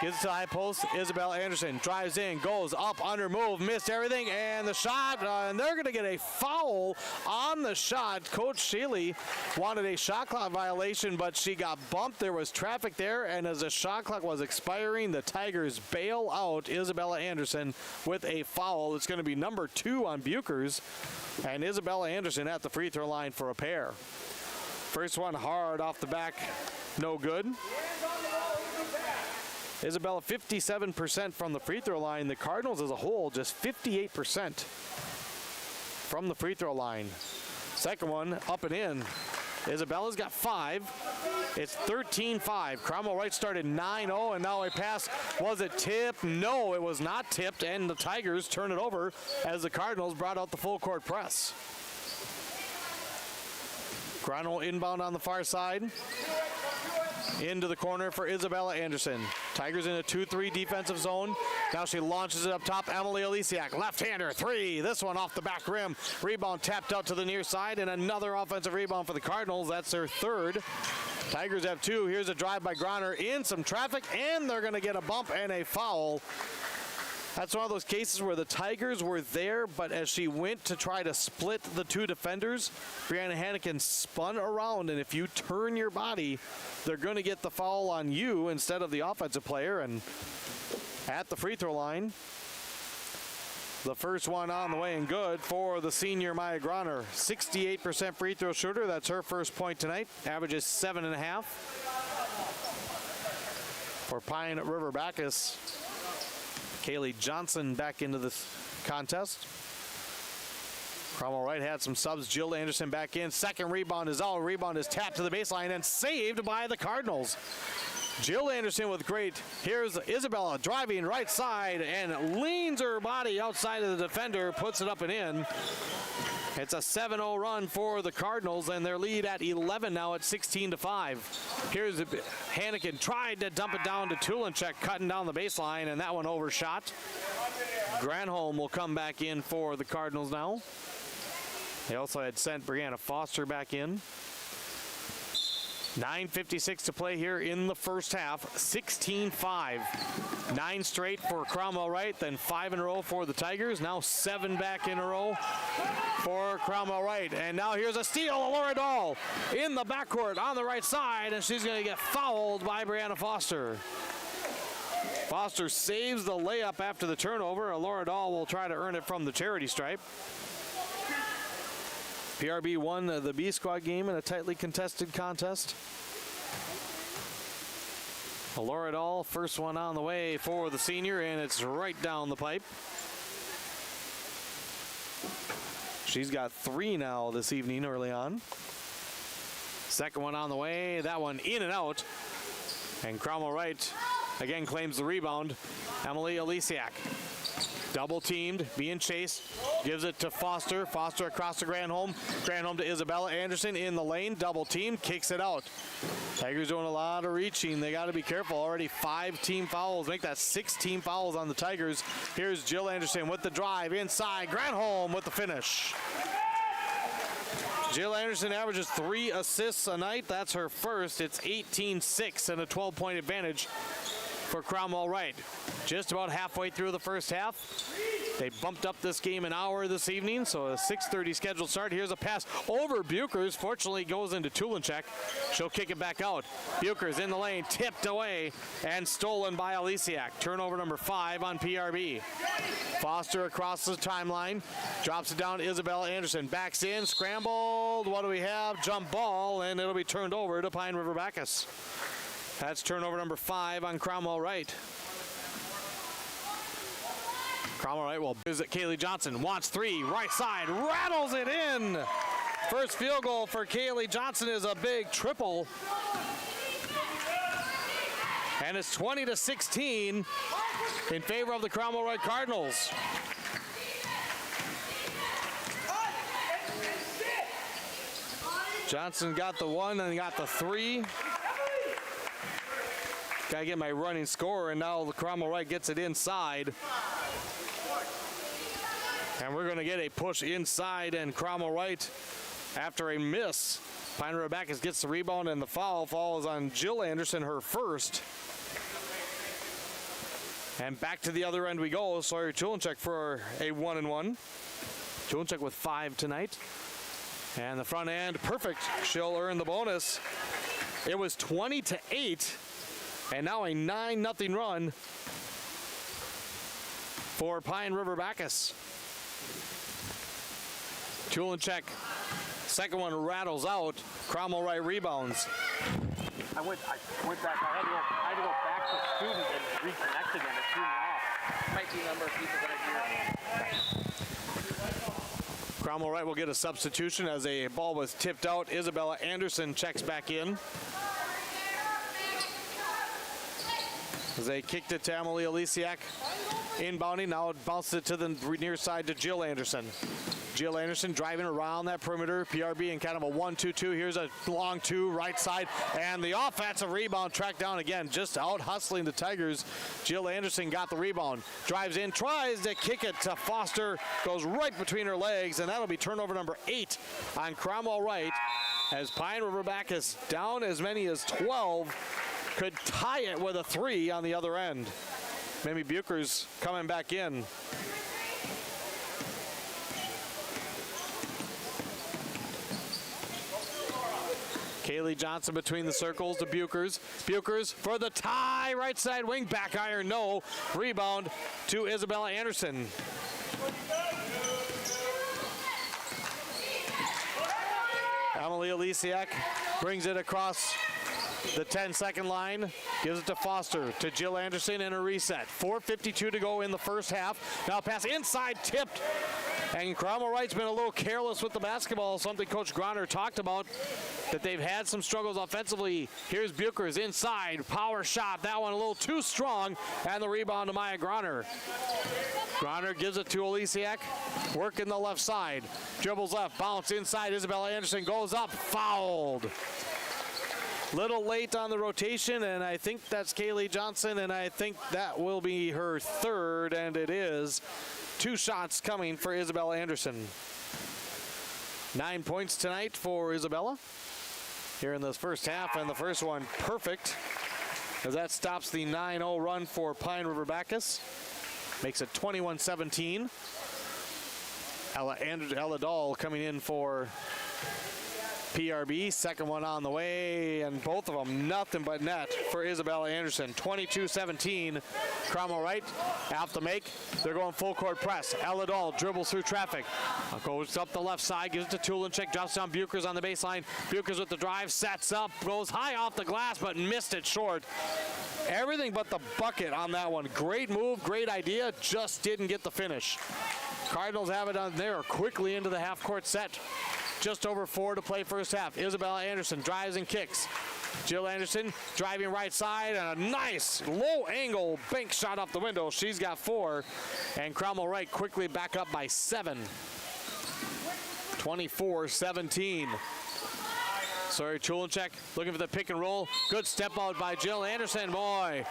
Gives it to the high post. Isabella Anderson drives in, goes up, under move, missed everything, and the shot, and they're going to get a foul on the shot. Coach Shealy wanted a shot clock violation, but she got bumped. There was traffic there, and as the shot clock was expiring, the Tigers bail out Isabella Anderson with a foul. It's going to be number 2 on Buchers, and Isabella Anderson at the free throw line for a pair. First one hard off the back, no good. Isabella 57% from the free throw line. The Cardinals as a whole just 58% from the free throw line. Second one up and in. Isabella's got 5. It's 13-5. Cromwell-Wright started 9-0, and now a pass. Was it tipped? No, it was not tipped, and the Tigers turn it over as the Cardinals brought out the full court press. Groner inbound on the far side. Into the corner for Isabella Anderson. Tigers in a 2-3 defensive zone. Now she launches it up top. Emily Olesiak, left-hander, 3. This one off the back rim. Rebound tapped out to the near side, and another offensive rebound for the Cardinals. That's their 3rd. Tigers have 2. Here's a drive by Groner in some traffic, and they're going to get a bump and a foul. That's one of those cases where the Tigers were there, but as she went to try to split the 2 defenders, Brianna Hannikin spun around, and if you turn your body, they're going to get the foul on you instead of the offensive player. And at the free throw line, the first one on the way and good for the senior Maya Groner. 68% free throw shooter. That's her first point tonight. Averages 7.5. For Pine River-Backus, Kaylee Johnson back into this contest. Cromwell-Wright had some subs. Jill Anderson back in. Second rebound is out. Rebound is tapped to the baseline and saved by the Cardinals. Jill Anderson with great. Here's Isabella driving right side and leans her body outside of the defender, puts it up and in. It's a 7-0 run for the Cardinals, and their lead at 11 now at 16-5. Here's Hannikin, tried to dump it down to Tulinchek, cutting down the baseline, and that one overshot. Granholm will come back in for the Cardinals now. They also had sent Brianna Foster back in. 9:56 to play here in the first half. 16-5. 9 straight for Cromwell-Wright, then 5 in a row for the Tigers. Now 7 back in a row for Cromwell-Wright. And now here's a steal. Laura Dahl in the backcourt on the right side, and she's going to get fouled by Brianna Foster. Foster saves the layup after the turnover. Laura Dahl will try to earn it from the charity stripe. PRB won the B squad game in a tightly contested contest. Laura Dahl, first one on the way for the senior, and it's right down the pipe. She's got 3 now this evening early on. Second one on the way, that one in and out. And Cromwell-Wright again claims the rebound. Emily Olesiak. Double teamed, being chased, gives it to Foster. Foster across to Granholm. Granholm to Isabella Anderson in the lane. Double team, kicks it out. Tigers doing a lot of reaching. They got to be careful. Already 5 team fouls. Make that 6 team fouls on the Tigers. Here's Jill Anderson with the drive inside. Granholm with the finish. Jill Anderson averages 3 assists a night. That's her first. It's 18-6 and a 12-point advantage for Cromwell-Wright. Just about halfway through the first half. They bumped up this game an hour this evening, so a 6:30 scheduled start. Here's a pass over Buchers. Fortunately, goes into Tulinchek. She'll kick it back out. Buchers in the lane, tipped away, and stolen by Alisiak. Turnover number 5 on PRB. Foster across the timeline, drops it down to Isabella Anderson. Backs in, scrambled. What do we have? Jump ball, and it'll be turned over to Pine River-Backus. That's turnover number 5 on Cromwell-Wright. Cromwell-Wright will visit Kaylee Johnson. Wants 3, right side, rattles it in. First field goal for Kaylee Johnson is a big triple. And it's 20-16 in favor of the Cromwell-Wright Cardinals. Johnson got the 1 and got the 3. Gotta get my running score, and now the Cromwell-Wright gets it inside. And we're going to get a push inside, and Cromwell-Wright, after a miss, Pine River-Backus gets the rebound, and the foul falls on Jill Anderson, her first. And back to the other end we go. Sawyer Tulinchek for a 1-and-1. Tulinchek with 5 tonight. And the front end, perfect. She'll earn the bonus. It was 20-8, and now a 9-0 run for Pine River-Backus. Tulinchek, second one rattles out. Cromwell-Wright rebounds. I went back. I had to go back to student and reconnect again. It threw me off. Might be a number of people that I hear. Cromwell-Wright will get a substitution as a ball was tipped out. Isabella Anderson checks back in. As they kicked it to Emily Alisiak. Inbounding, now it bounces it to the near side to Jill Anderson. Jill Anderson driving around that perimeter. PRB in kind of a 1-2-2. Here's a long 2 right side. And the offensive rebound tracked down again. Just out hustling the Tigers. Jill Anderson got the rebound. Drives in, tries to kick it to Foster. Goes right between her legs. And that'll be turnover number 8 on Cromwell-Wright. As Pine River-Backus down as many as 12. Could tie it with a 3 on the other end. Maybe Buchers coming back in. Kaylee Johnson between the circles to Buchers. Buchers for the tie, right side wing, back iron, no. Rebound to Isabella Anderson. Emily Alisiak brings it across the 10-second line, gives it to Foster, to Jill Anderson in a reset. 4:52 to go in the first half. Now pass inside, tipped. And Cromwell-Wright's been a little careless with the basketball, something Coach Groner talked about, that they've had some struggles offensively. Here's Buchers inside, power shot, that one a little too strong, and the rebound to Maya Groner. Groner gives it to Alisiak, working the left side, dribbles left, bounce inside, Isabella Anderson goes up, fouled. Little late on the rotation, and I think that's Kaylee Johnson, and I think that will be her third, and it is. 2 shots coming for Isabella Anderson. 9 points tonight for Isabella here in this first half, and the first one perfect, as that stops the 9-0 run for Pine River-Backus. Makes it 21-17. Ella Dahl coming in for PRB, second one on the way, and both of them nothing but net for Isabella Anderson. 22-17. Cromwell-Wright off the make. They're going full court press. Ella Dahl dribbles through traffic. Goes up the left side, gives it to Tulinchek, drops down Buchers on the baseline. Buchers with the drive, sets up, goes high off the glass, but missed it short. Everything but the bucket on that one. Great move, great idea, just didn't get the finish. Cardinals have it on there quickly into the half-court set. Just over 4 to play first half. Isabella Anderson drives and kicks. Jill Anderson driving right side, and a nice low angle bank shot off the window. She's got 4, and Cromwell-Wright quickly back up by 7. 24-17. Sorry, Tulinchek looking for the pick and roll. Good step out by Jill Anderson. Boy,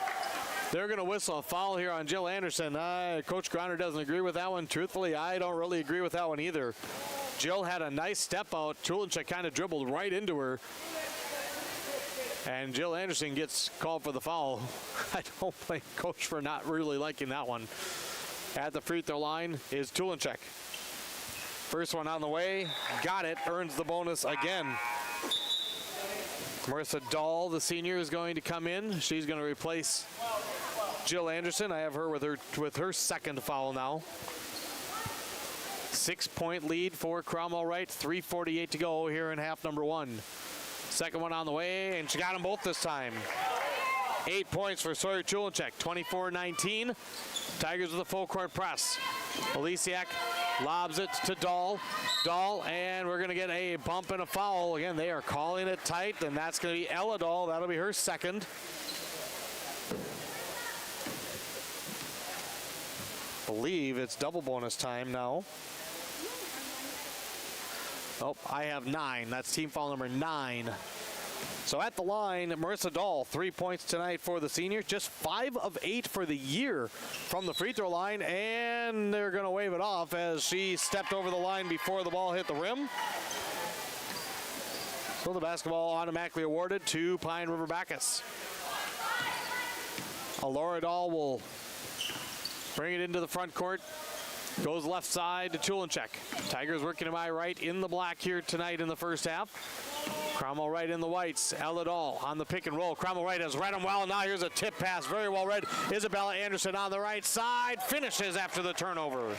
they're going to whistle a foul here on Jill Anderson. Coach Groner doesn't agree with that one. Truthfully, I don't really agree with that one either. Jill had a nice step out. Tulinchek kind of dribbled right into her. And Jill Anderson gets called for the foul. I don't blame Coach for not really liking that one. At the free throw line is Tulinchek. First one on the way, got it, earns the bonus again. Marissa Dahl, the senior, is going to come in. She's going to replace Jill Anderson. I have her with her second foul now. 6-point lead for Cromwell-Wright. 3:48 to go here in half number one. Second one on the way, and she got them both this time. 8 points for Sawyer Tulinchek. 24-19. Tigers with a full court press. Olesiak lobs it to Dahl. And we're going to get a bump and a foul. Again, they are calling it tight, and that's going to be Ella Dahl. That'll be her second. Believe it's double bonus time now. Oh, I have 9. That's team foul number 9. So at the line, Marissa Dahl, 3 points tonight for the senior. Just 5 of 8 for the year from the free throw line. And they're going to wave it off as she stepped over the line before the ball hit the rim. So the basketball automatically awarded to Pine River-Backus. Alora Dahl will bring it into the front court. Goes left side to Tulinchek. Tigers working to my right in the black here tonight in the first half. Cromwell-Wright in the whites. Ella Dahl on the pick and roll. Cromwell-Wright has read him well. Now here's a tip pass. Very well read. Isabella Anderson on the right side. Finishes after the turnover.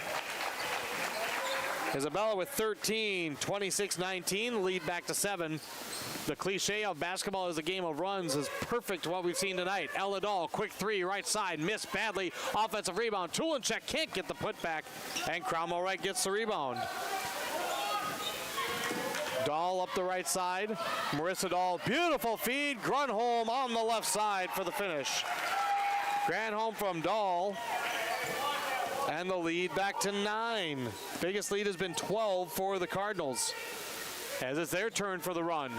Isabella with 13. 26-19. Lead back to 7. The cliche of basketball is a game of runs is perfect what we've seen tonight. Ella Dahl, quick three, right side, missed badly. Offensive rebound. Tulinchek can't get the putback, and Cromwell-Wright gets the rebound. Dahl up the right side. Marissa Dahl, beautiful feed. Grunholm on the left side for the finish. Granholm from Dahl. And the lead back to 9. Biggest lead has been 12 for the Cardinals, as it's their turn for the run.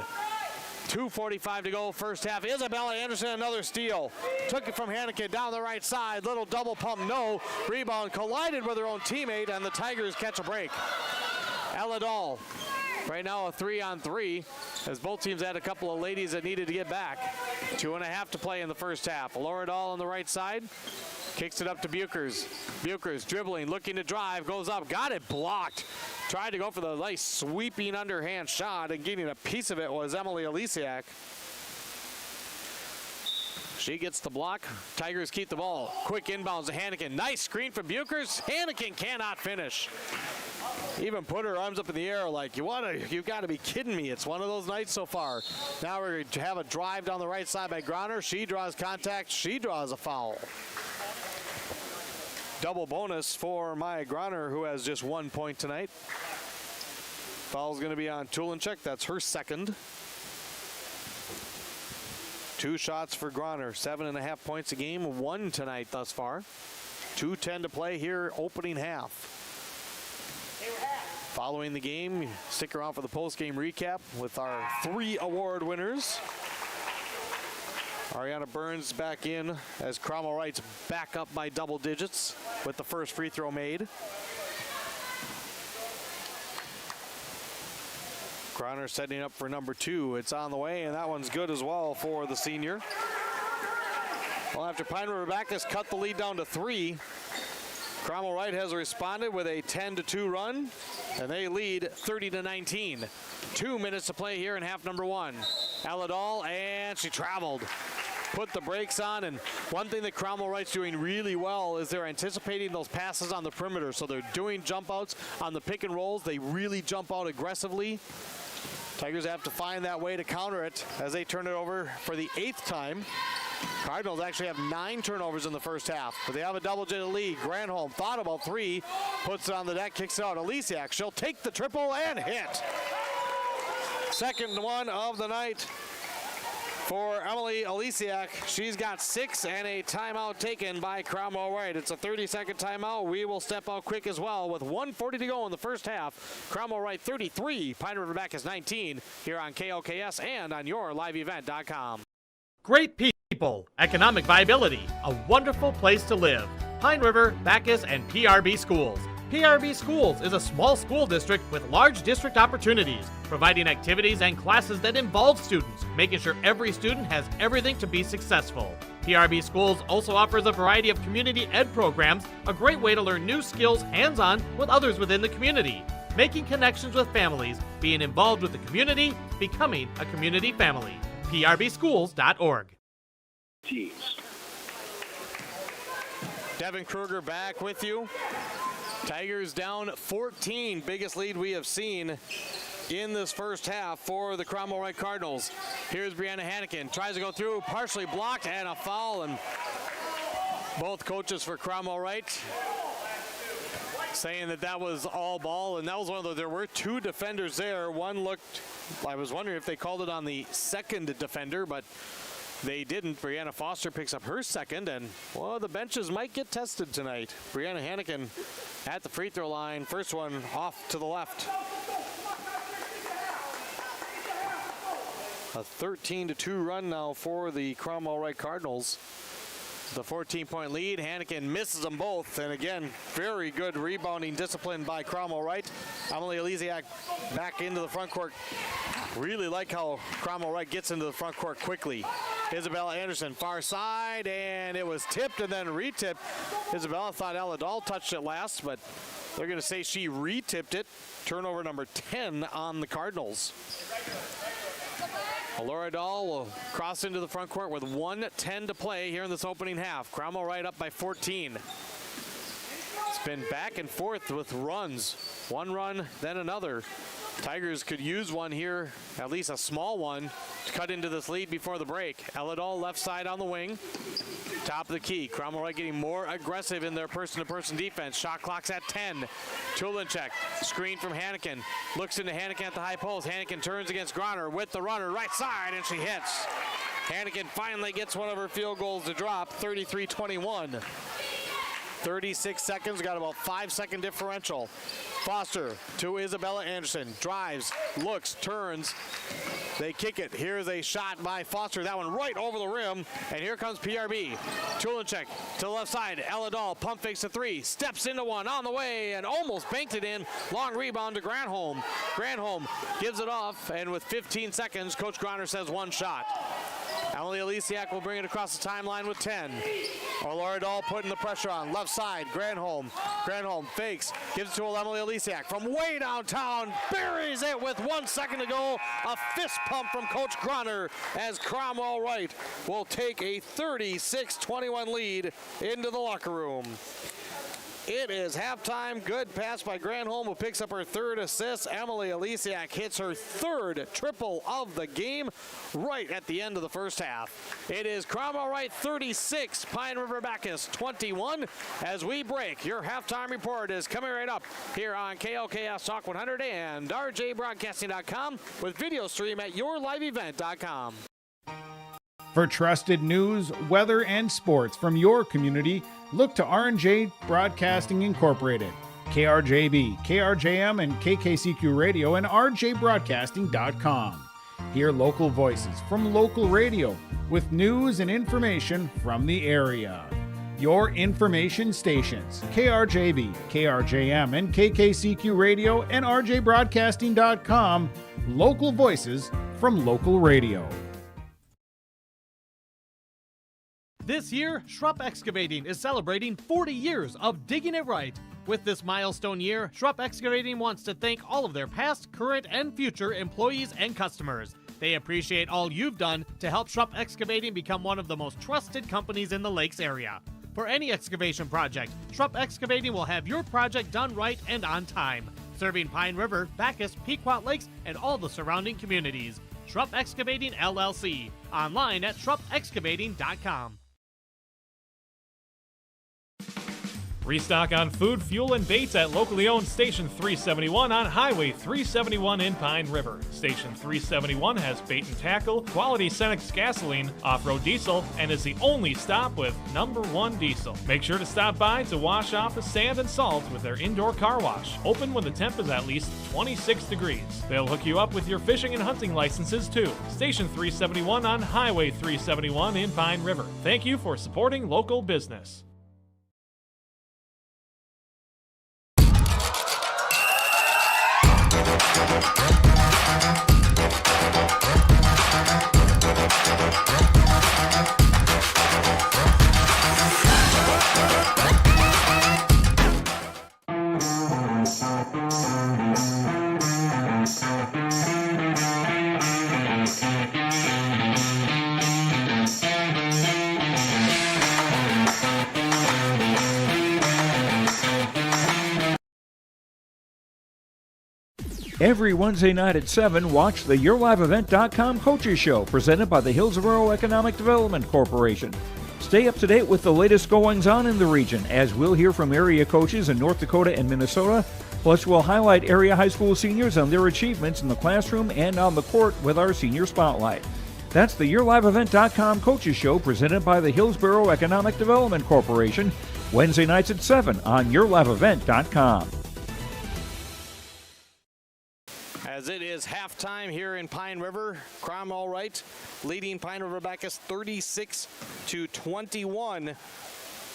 2:45 to go first half. Isabella Anderson, another steal. Took it from Hannikin down the right side. Little double pump, no. Rebound collided with her own teammate, and the Tigers catch a break. Ella Dahl, right now a 3-on-3, as both teams had a couple of ladies that needed to get back. 2.5 to play in the first half. Alora Dahl on the right side. Kicks it up to Buchers. Buchers dribbling, looking to drive, goes up, got it blocked. Tried to go for the nice sweeping underhand shot, and getting a piece of it was Emily Olesiak. She gets the block. Tigers keep the ball. Quick inbounds to Hannikin. Nice screen from Buchers. Hannikin cannot finish. Even put her arms up in the air like, you've got to be kidding me. It's one of those nights so far. Now we're going to have a drive down the right side by Groner. She draws contact. She draws a foul. Double bonus for Maya Groner, who has just 1 point tonight. Foul's going to be on Tulinchek. That's her second. 2 shots for Groner. 7.5 points a game. 1 tonight thus far. 2:10 to play here, opening half. Following the game, stick around for the post-game recap with our 3 award winners. Ariana Burns back in as Cromwell-Wright's back up by double digits with the first free throw made. Groner setting up for number 2. It's on the way, and that one's good as well for the senior. Well, after Pine River-Backus cut the lead down to 3, Cromwell-Wright has responded with a 10-2 run, and they lead 30-19. 2 minutes to play here in half number 1. Ella Dahl, and she traveled. Put the brakes on, and one thing that Cromwell-Wright's doing really well is they're anticipating those passes on the perimeter. So they're doing jump outs on the pick and rolls. They really jump out aggressively. Tigers have to find that way to counter it as they turn it over for the 8th time. Cardinals actually have 9 turnovers in the first half, but they have a double-digit lead. Granholm thought about 3, puts it on the deck, kicks it out. Olesiak, she'll take the triple and hit. Second one of the night for Emily Olesiak. She's got 6 and a timeout taken by Cromwell-Wright. It's a 30-second timeout. We will step out quick as well with 1:40 to go in the first half. Cromwell-Wright 33, Pine River-Backus 19 here on KOKS and on yourliveevent.com. Great people, economic viability, a wonderful place to live. Pine River, Backus, and PRB schools. PRB Schools is a small school district with large district opportunities, providing activities and classes that involve students, making sure every student has everything to be successful. PRB Schools also offers a variety of community ed programs, a great way to learn new skills hands-on with others within the community, making connections with families, being involved with the community, becoming a community family. PRBschools.org. Teams. Devin Kruger back with you. Tigers down 14, biggest lead we have seen in this first half for the Cromwell-Wright Cardinals. Here's Brianna Hannikin, tries to go through, partially blocked, and a foul, and both coaches for Cromwell-Wright saying that was all ball, and that was one of those, there were two defenders there. One looked, I was wondering if they called it on the second defender, but they didn't. Brianna Foster picks up her second, and, well, the benches might get tested tonight. Brianna Hannikin at the free throw line. First one off to the left. A 13-2 run now for the Cromwell-Wright Cardinals. The 14-point lead. Hannikin misses them both, and again, very good rebounding discipline by Cromwell-Wright. Emily Elysiak back into the front court. Really like how Cromwell-Wright gets into the front court quickly. Isabella Anderson, far side, and it was tipped and then re-tipped. Isabella thought Ella Dahl touched it last, but they're going to say she re-tipped it. Turnover number 10 on the Cardinals. Laura Dahl will cross into the front court with 1:10 to play here in this opening half. Cromwell-Wright up by 14. It's been back and forth with runs. One run, then another. Tigers could use one here, at least a small one, to cut into this lead before the break. Ella Dahl left side on the wing. Top of the key. Cromwell-Wright getting more aggressive in their person-to-person defense. Shot clock's at 10. Tulinchek, screen from Hannikin. Looks into Hannikin at the high post. Hannikin turns against Groner with the runner, right side, and she hits. Hannikin finally gets one of her field goals to drop, 33-21. 36 seconds, got about 5-second differential. Foster to Isabella Anderson, drives, looks, turns. They kick it. Here's a shot by Foster. That one right over the rim. And here comes PRB. Tulinchek to the left side. Ella Dahl pump fakes a three. Steps into one on the way and almost banked it in. Long rebound to Granholm. Granholm gives it off. And with 15 seconds, Coach Groner says one shot. Emily Elysiak will bring it across the timeline with 10. Laura Dahl putting the pressure on. Left side, Granholm. Granholm fakes, gives it to Emily Elysiak from way downtown. Buries it with 1 second to go. A fist pump from Coach Groner as Cromwell-Wright will take a 36-21 lead into the locker room. It is halftime. Good pass by Granholm, who picks up her third assist. Emily Elysiak hits her third triple of the game right at the end of the first half. It is Cromwell-Wright 36, Pine River-Backus 21. As we break, your halftime report is coming right up here on KLKS Talk 100 and rjbroadcasting.com with video stream at yourliveevent.com. For trusted news, weather, and sports from your community, look to R&J Broadcasting Incorporated, KRJB, KRJM, and KKCQ Radio, and rjbroadcasting.com. Hear local voices from local radio with news and information from the area. Your information stations, KRJB, KRJM, and KKCQ Radio, and rjbroadcasting.com. Local voices from local radio. This year, Schrupp Excavating is celebrating 40 years of digging it right. With this milestone year, Schrupp Excavating wants to thank all of their past, current, and future employees and customers. They appreciate all you've done to help Schrupp Excavating become one of the most trusted companies in the Lakes area. For any excavation project, Schrupp Excavating will have your project done right and on time, serving Pine River, Backus, Pequot Lakes, and all the surrounding communities. Schrupp Excavating LLC, online at schruppexcavating.com. Restock on food, fuel, and baits at locally owned Station 371 on Highway 371 in Pine River. Station 371 has bait and tackle, quality Cenex gasoline, off-road diesel, and is the only stop with #1 diesel. Make sure to stop by to wash off the sand and salt with their indoor car wash, open when the temp is at least 26 degrees. They'll hook you up with your fishing and hunting licenses too. Station 371 on Highway 371 in Pine River. Thank you for supporting local business. Every Wednesday night at 7, watch the YourLiveEvent.com Coaches Show, presented by the Hillsborough Economic Development Corporation. Stay up to date with the latest goings-on in the region, as we'll hear from area coaches in North Dakota and Minnesota. Plus, we'll highlight area high school seniors and their achievements in the classroom and on the court with our Senior Spotlight. That's the YourLiveEvent.com Coaches Show, presented by the Hillsborough Economic Development Corporation, Wednesday nights at 7 on YourLiveEvent.com. As it is halftime here in Pine River, Cromwell-Wright leading Pine River-Backus 36-21.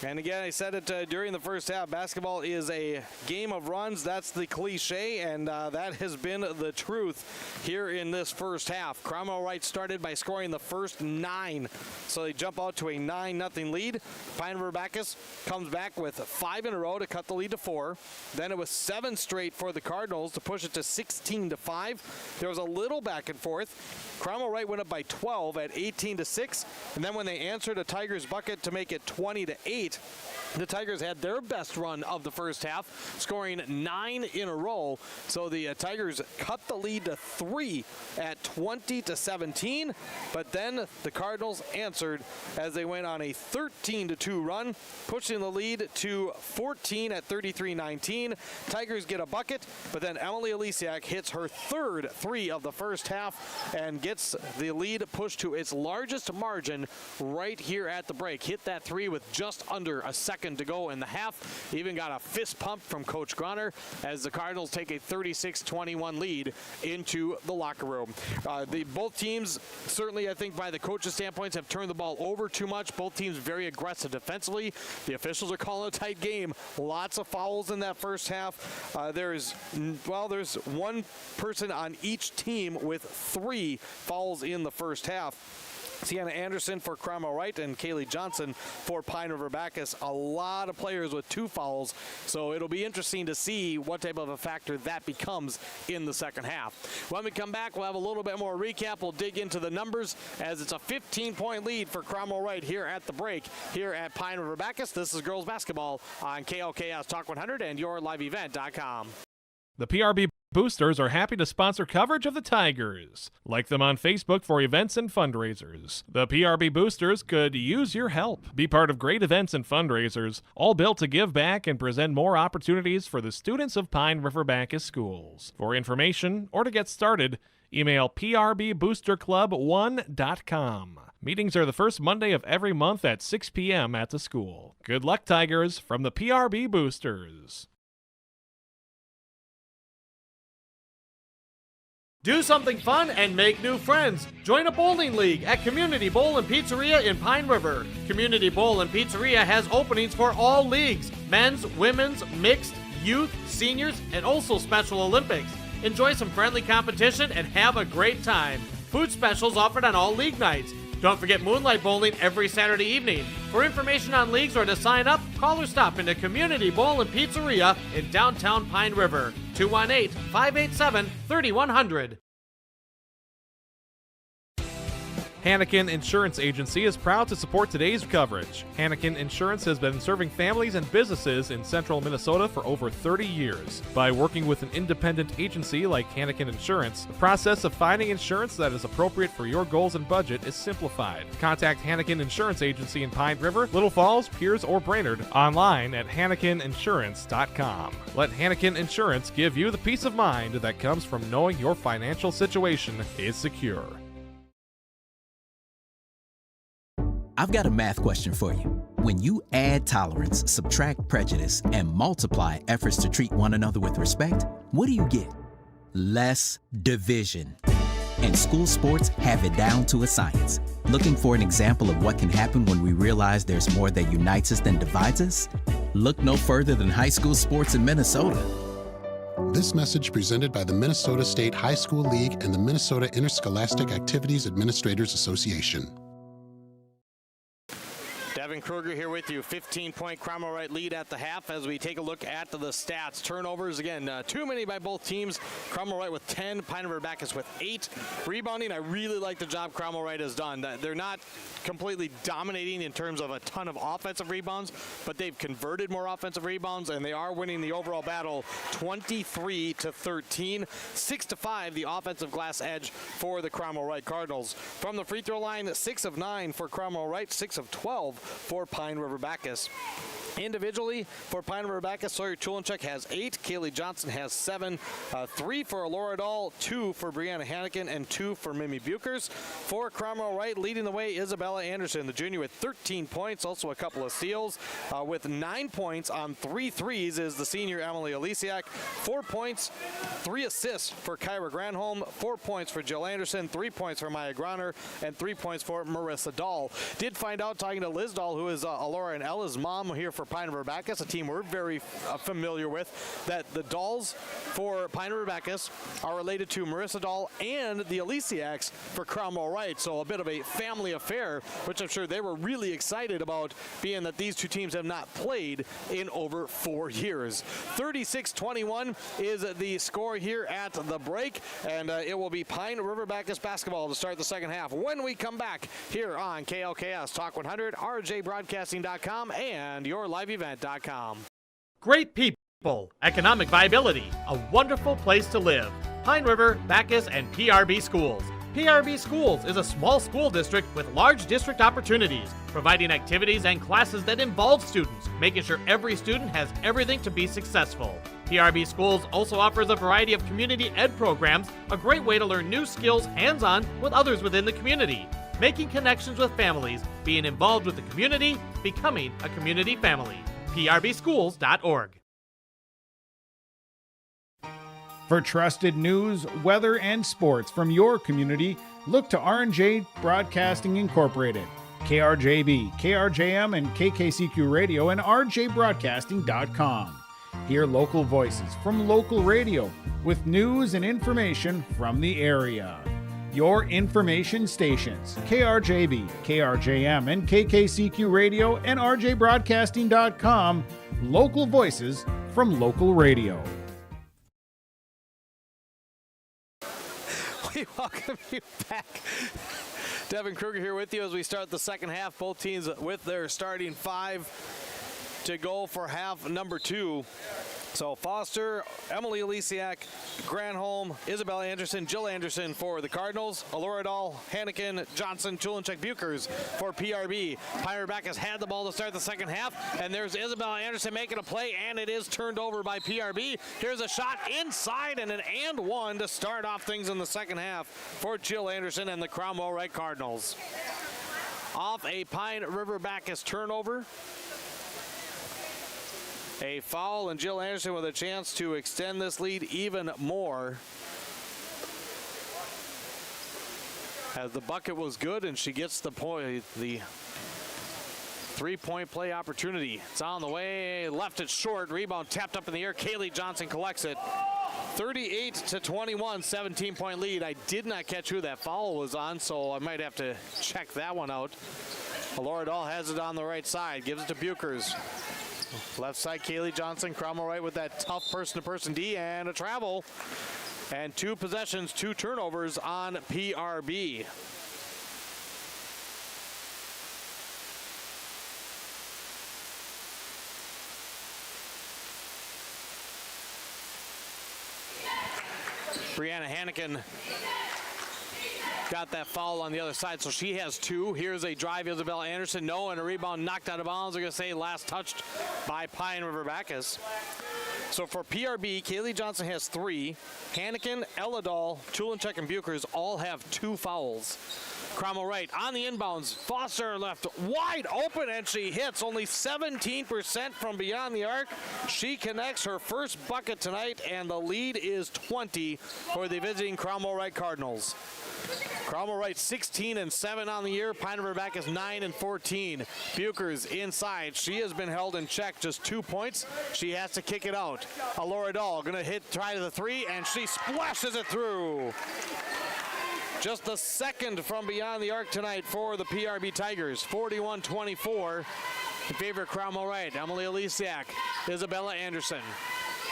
And again, I said it during the first half, basketball is a game of runs. That's the cliche, and that has been the truth here in this first half. Cromwell-Wright started by scoring the first 9, so they jump out to a 9-0 lead. Pine River-Backus comes back with 5 in a row to cut the lead to 4. Then it was 7 straight for the Cardinals to push it to 16-5. There was a little back and forth. Cromwell-Wright went up by 12 at 18-6, and then when they answered a Tigers bucket to make it 20-8, the Tigers had their best run of the first half, scoring 9 in a row. So the Tigers cut the lead to 3 at 20-17. But then the Cardinals answered as they went on a 13-2 run, pushing the lead to 14 at 33-19. Tigers get a bucket, but then Emily Alisiak hits her third 3 of the first half and gets the lead pushed to its largest margin right here at the break. Hit that 3 with just under a second to go in the half. Even got a fist pump from Coach Grunner as the Cardinals take a 36-21 lead into the locker room. Both teams, certainly I think by the coach's standpoints, have turned the ball over too much. Both teams very aggressive defensively. The officials are calling a tight game. Lots of fouls in that first half. There's one person on each team with 3 fouls in the first half. Sienna Anderson for Cromwell-Wright and Kaylee Johnson for Pine River-Backus. A lot of players with 2 fouls, so it'll be interesting to see what type of a factor that becomes in the second half. When we come back, we'll have a little bit more recap. We'll dig into the numbers as it's a 15-point lead for Cromwell-Wright here at the break here at Pine River-Backus. This is girls basketball on KLKS Talk 100 and YourLiveEvent.com. The PRB Boosters are happy to sponsor coverage of the Tigers. Like them on Facebook for events and fundraisers. The PRB Boosters could use your help. Be part of great events and fundraisers, all built to give back and present more opportunities for the students of Pine River-Backus schools. For information or to get started, email prboosterclub1.com. Meetings are the first Monday of every month at 6 p.m. at the school. Good luck, Tigers, from the PRB Boosters. Do something fun and make new friends. Join a bowling league at Community Bowl and Pizzeria in Pine River. Community Bowl and Pizzeria has openings for all leagues: men's, women's, mixed, youth, seniors, and also Special Olympics. Enjoy some friendly competition and have a great time. Food specials offered on all league nights. Don't forget Moonlight Bowling every Saturday evening. For information on leagues or to sign up, call or stop into Community Bowl and Pizzeria in downtown Pine River. 218-587-3100. Hannikin Insurance Agency is proud to support today's coverage. Hannikin Insurance has been serving families and businesses in central Minnesota for over 30 years. By working with an independent agency like Hannikin Insurance, the process of finding insurance that is appropriate for your goals and budget is simplified. Contact Hannikin Insurance Agency in Pine River, Little Falls, Pierce, or Brainerd online at HannikinInsurance.com. Let Hannikin Insurance give you the peace of mind that comes from knowing your financial situation is secure. I've got a math question for you. When you add tolerance, subtract prejudice, and multiply efforts to treat one another with respect, what do you get? Less division. And school sports have it down to a science. Looking for an example of what can happen when we realize there's more that unites us than divides us? Look no further than high school sports in Minnesota. This message presented by the Minnesota State High School League and the Minnesota Interscholastic Activities Administrators Association. Devin Kruger here with you. 15-point Cromwell-Wright lead at the half as we take a look at the stats. Turnovers, again, too many by both teams. Cromwell-Wright with 10, Pine River-Backus with 8. Rebounding, I really like the job Cromwell-Wright has done. They're not completely dominating in terms of a ton of offensive rebounds, but they've converted more offensive rebounds, and they are winning the overall battle 23-13. 6-5, the offensive glass edge for the Cromwell-Wright Cardinals. From the free throw line, 6 of 9 for Cromwell-Wright, 6 of 12 for Pine River-Backus. Individually, for Pine River-Backus, Sawyer Chulinchuk has 8, Kaylee Johnson has 7, 3 for Alora Dahl, 2 for Brianna Hannikin, and 2 for Mimi Bukers. For Cromwell-Wright, leading the way, Isabella Anderson, the junior, with 13 points, also a couple of steals. With 9 points on 3 threes is the senior Emily Alisiak. 4 points, 3 assists for Kyra Granholm, 4 points for Jill Anderson, 3 points for Maya Groner, and 3 points for Marissa Dahl. Did find out, talking to Liz Dahl, who is Alora and Ella's mom here for Pine River-Backus, a team we're very familiar with, that the Dahls for Pine River-Backus are related to Marissa Dahl and the Alisiaks for Cromwell-Wright, so a bit of a family affair, which I'm sure they were really excited about, being that these two teams have not played in over 4 years. 36-21 is the score here at the break, and it will be Pine River-Backus basketball to start the second half when we come back here on KLKS Talk 100, rjbroadcasting.com, and your liveevent.com. Great people, economic viability, a wonderful place to live. Pine River, Backus, and PRB Schools. PRB Schools is a small school district with large district opportunities, providing activities and classes that involve students, making sure every student has everything to be successful. PRB Schools also offers a variety of community ed programs, a great way to learn new skills hands-on with others within the community, making connections with families, being involved with the community, becoming a community family. PRBschools.org. For trusted news, weather, and sports from your community, look to R&J Broadcasting Incorporated, KRJB, KRJM, and KKCQ Radio, and rjbroadcasting.com. Hear local voices from local radio with news and information from the area. Your information stations, KRJB, KRJM, and KKCQ Radio, and rjbroadcasting.com. Local voices from local radio. We welcome you back. Devin Kruger here with you as we start the second half. Both teams with their starting 5 to go for half number 2. So Foster, Emily Alisiak, Granholm, Isabella Anderson, Jill Anderson for the Cardinals, Alora Dahl, Hannikin, Johnson, Chulinchuk, Bukers for PRB. Pine River-Backus had the ball to start the second half, and there's Isabella Anderson making a play, and it is turned over by PRB. Here's a shot inside and an and one to start off things in the second half for Jill Anderson and the Cromwell-Wright Cardinals. Off a Pine River-Backus turnover. A foul, and Jill Anderson with a chance to extend this lead even more. As the bucket was good, and she gets the point, the 3-point play opportunity. It's on the way, left it short, rebound tapped up in the air. Kaylee Johnson collects it. 38-21, 17-point lead. I did not catch who that foul was on, so I might have to check that one out. Alora Dahl has it on the right side, gives it to Bukers. Left side, Kaylee Johnson, Cromwell-Wright with that tough person-to-person D and a travel. And 2 possessions, 2 turnovers on PRB. Brianna Hannikin got that foul on the other side, so she has 2. Here's a drive, Isabella Anderson, no, and a rebound knocked out of bounds. They're going to say last touched by Pine River-Backus. So for PRB, Kaylee Johnson has 3. Hannikin, Ella Dahl, Chulinchuk, and Bukers all have 2 fouls. Cromwell-Wright on the inbounds. Foster left wide open, and she hits only 17% from beyond the arc. She connects her first bucket tonight, and the lead is 20 for the visiting Cromwell-Wright Cardinals. Cromwell-Wright 16-7 on the year. Pine River-Backus 9-14. Bukers inside. She has been held in check, just 2 points. She has to kick it out. Alora Dahl gonna try to the 3, and she splashes it through. Just the second from beyond the arc tonight for the PRB Tigers. 41-24 in favor of Cromwell-Wright. Emily Elisiak, Isabella Anderson.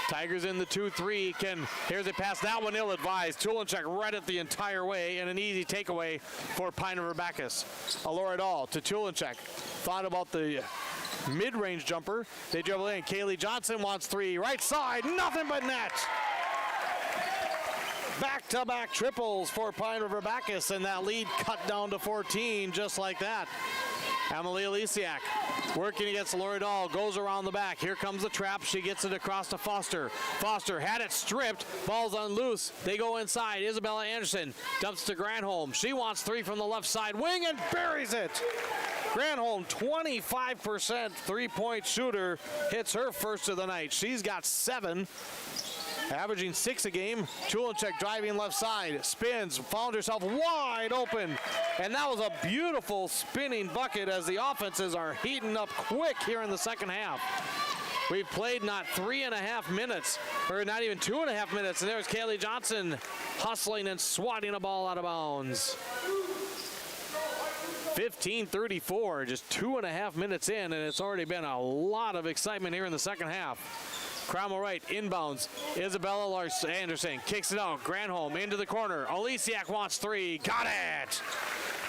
Tigers in the 2-3. Here's a pass. That one ill-advised. Tulenchek read it the entire way, and an easy takeaway for Pine River-Backus. Alora Dahl to Tulenchek. Thought about the mid-range jumper. They dribble in. Kaylee Johnson wants three. Right side. Nothing but net. Back-to-back triples for Pine River-Backus, and that lead cut down to 14 just like that. Emily Elisiak working against Laura Dahl, goes around the back. Here comes the trap. She gets it across to Foster. Foster had it stripped. Ball's on loose. They go inside. Isabella Anderson dumps to Granholm. She wants three from the left side wing and buries it. Granholm, 25% three-point shooter, hits her first of the night. She's got 7. Averaging 6 a game. Tulenchek driving left side, spins, found herself wide open, and that was a beautiful spinning bucket as the offenses are heating up quick here in the second half. We've played not 3.5 minutes, or not even 2.5 minutes, and there's Kaylee Johnson hustling and swatting a ball out of bounds. 15-34, just 2.5 minutes in, and it's already been a lot of excitement here in the second half. Cromwell-Wright inbounds. Isabella Anderson kicks it out. Granholm into the corner. Elisiak wants three. Got it!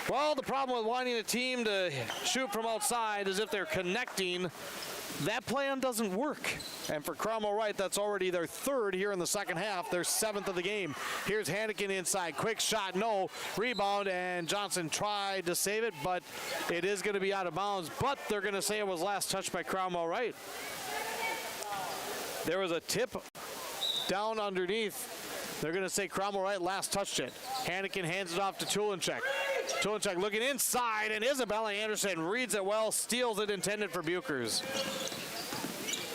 Well, the problem with wanting a team to shoot from outside is if they're connecting, that plan doesn't work. And for Cromwell-Wright, that's already their 3rd here in the second half, their 7th of the game. Here's Hannigan inside. Quick shot, no. Rebound, and Johnson tried to save it, but it is going to be out of bounds. But they're going to say it was last touched by Cromwell-Wright. There was a tip down underneath. They're going to say Cromwell-Wright last touched it. Hannigan hands it off to Tulenchek. Tulenchek looking inside, and Isabella Anderson reads it well, steals it, intended for Bukers.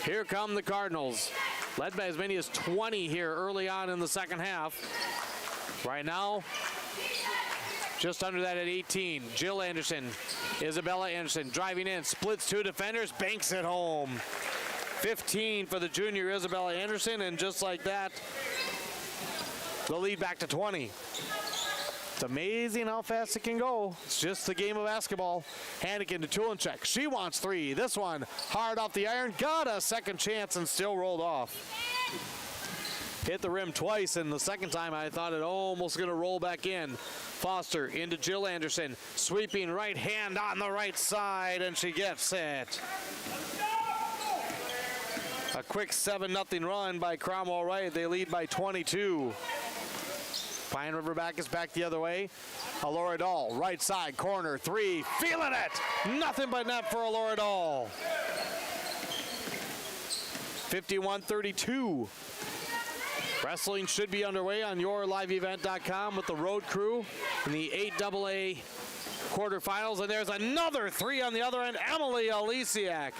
Here come the Cardinals, led by as many as 20 here early on in the second half. Right now, just under that at 18. Jill Anderson, Isabella Anderson driving in, splits 2 defenders, banks it home. 15 for the junior Isabella Anderson, and just like that, the lead back to 20. It's amazing how fast it can go. It's just the game of basketball. Hannigan to Tulenchek. She wants three. This one hard off the iron. Got a second chance and still rolled off. Hit the rim twice, and the second time I thought it almost going to roll back in. Foster into Jill Anderson. Sweeping right hand on the right side, and she gets it. A quick 7-0 run by Cromwell-Wright. They lead by 22. Pine River-Backus back the other way. Alora Dahl, right side, corner, 3, feeling it! Nothing but net for Alora Dahl. 51-32. Wrestling should be underway on yourliveevent.com with the road crew in the 8AA quarterfinals. And there's another 3 on the other end. Emily Elisiak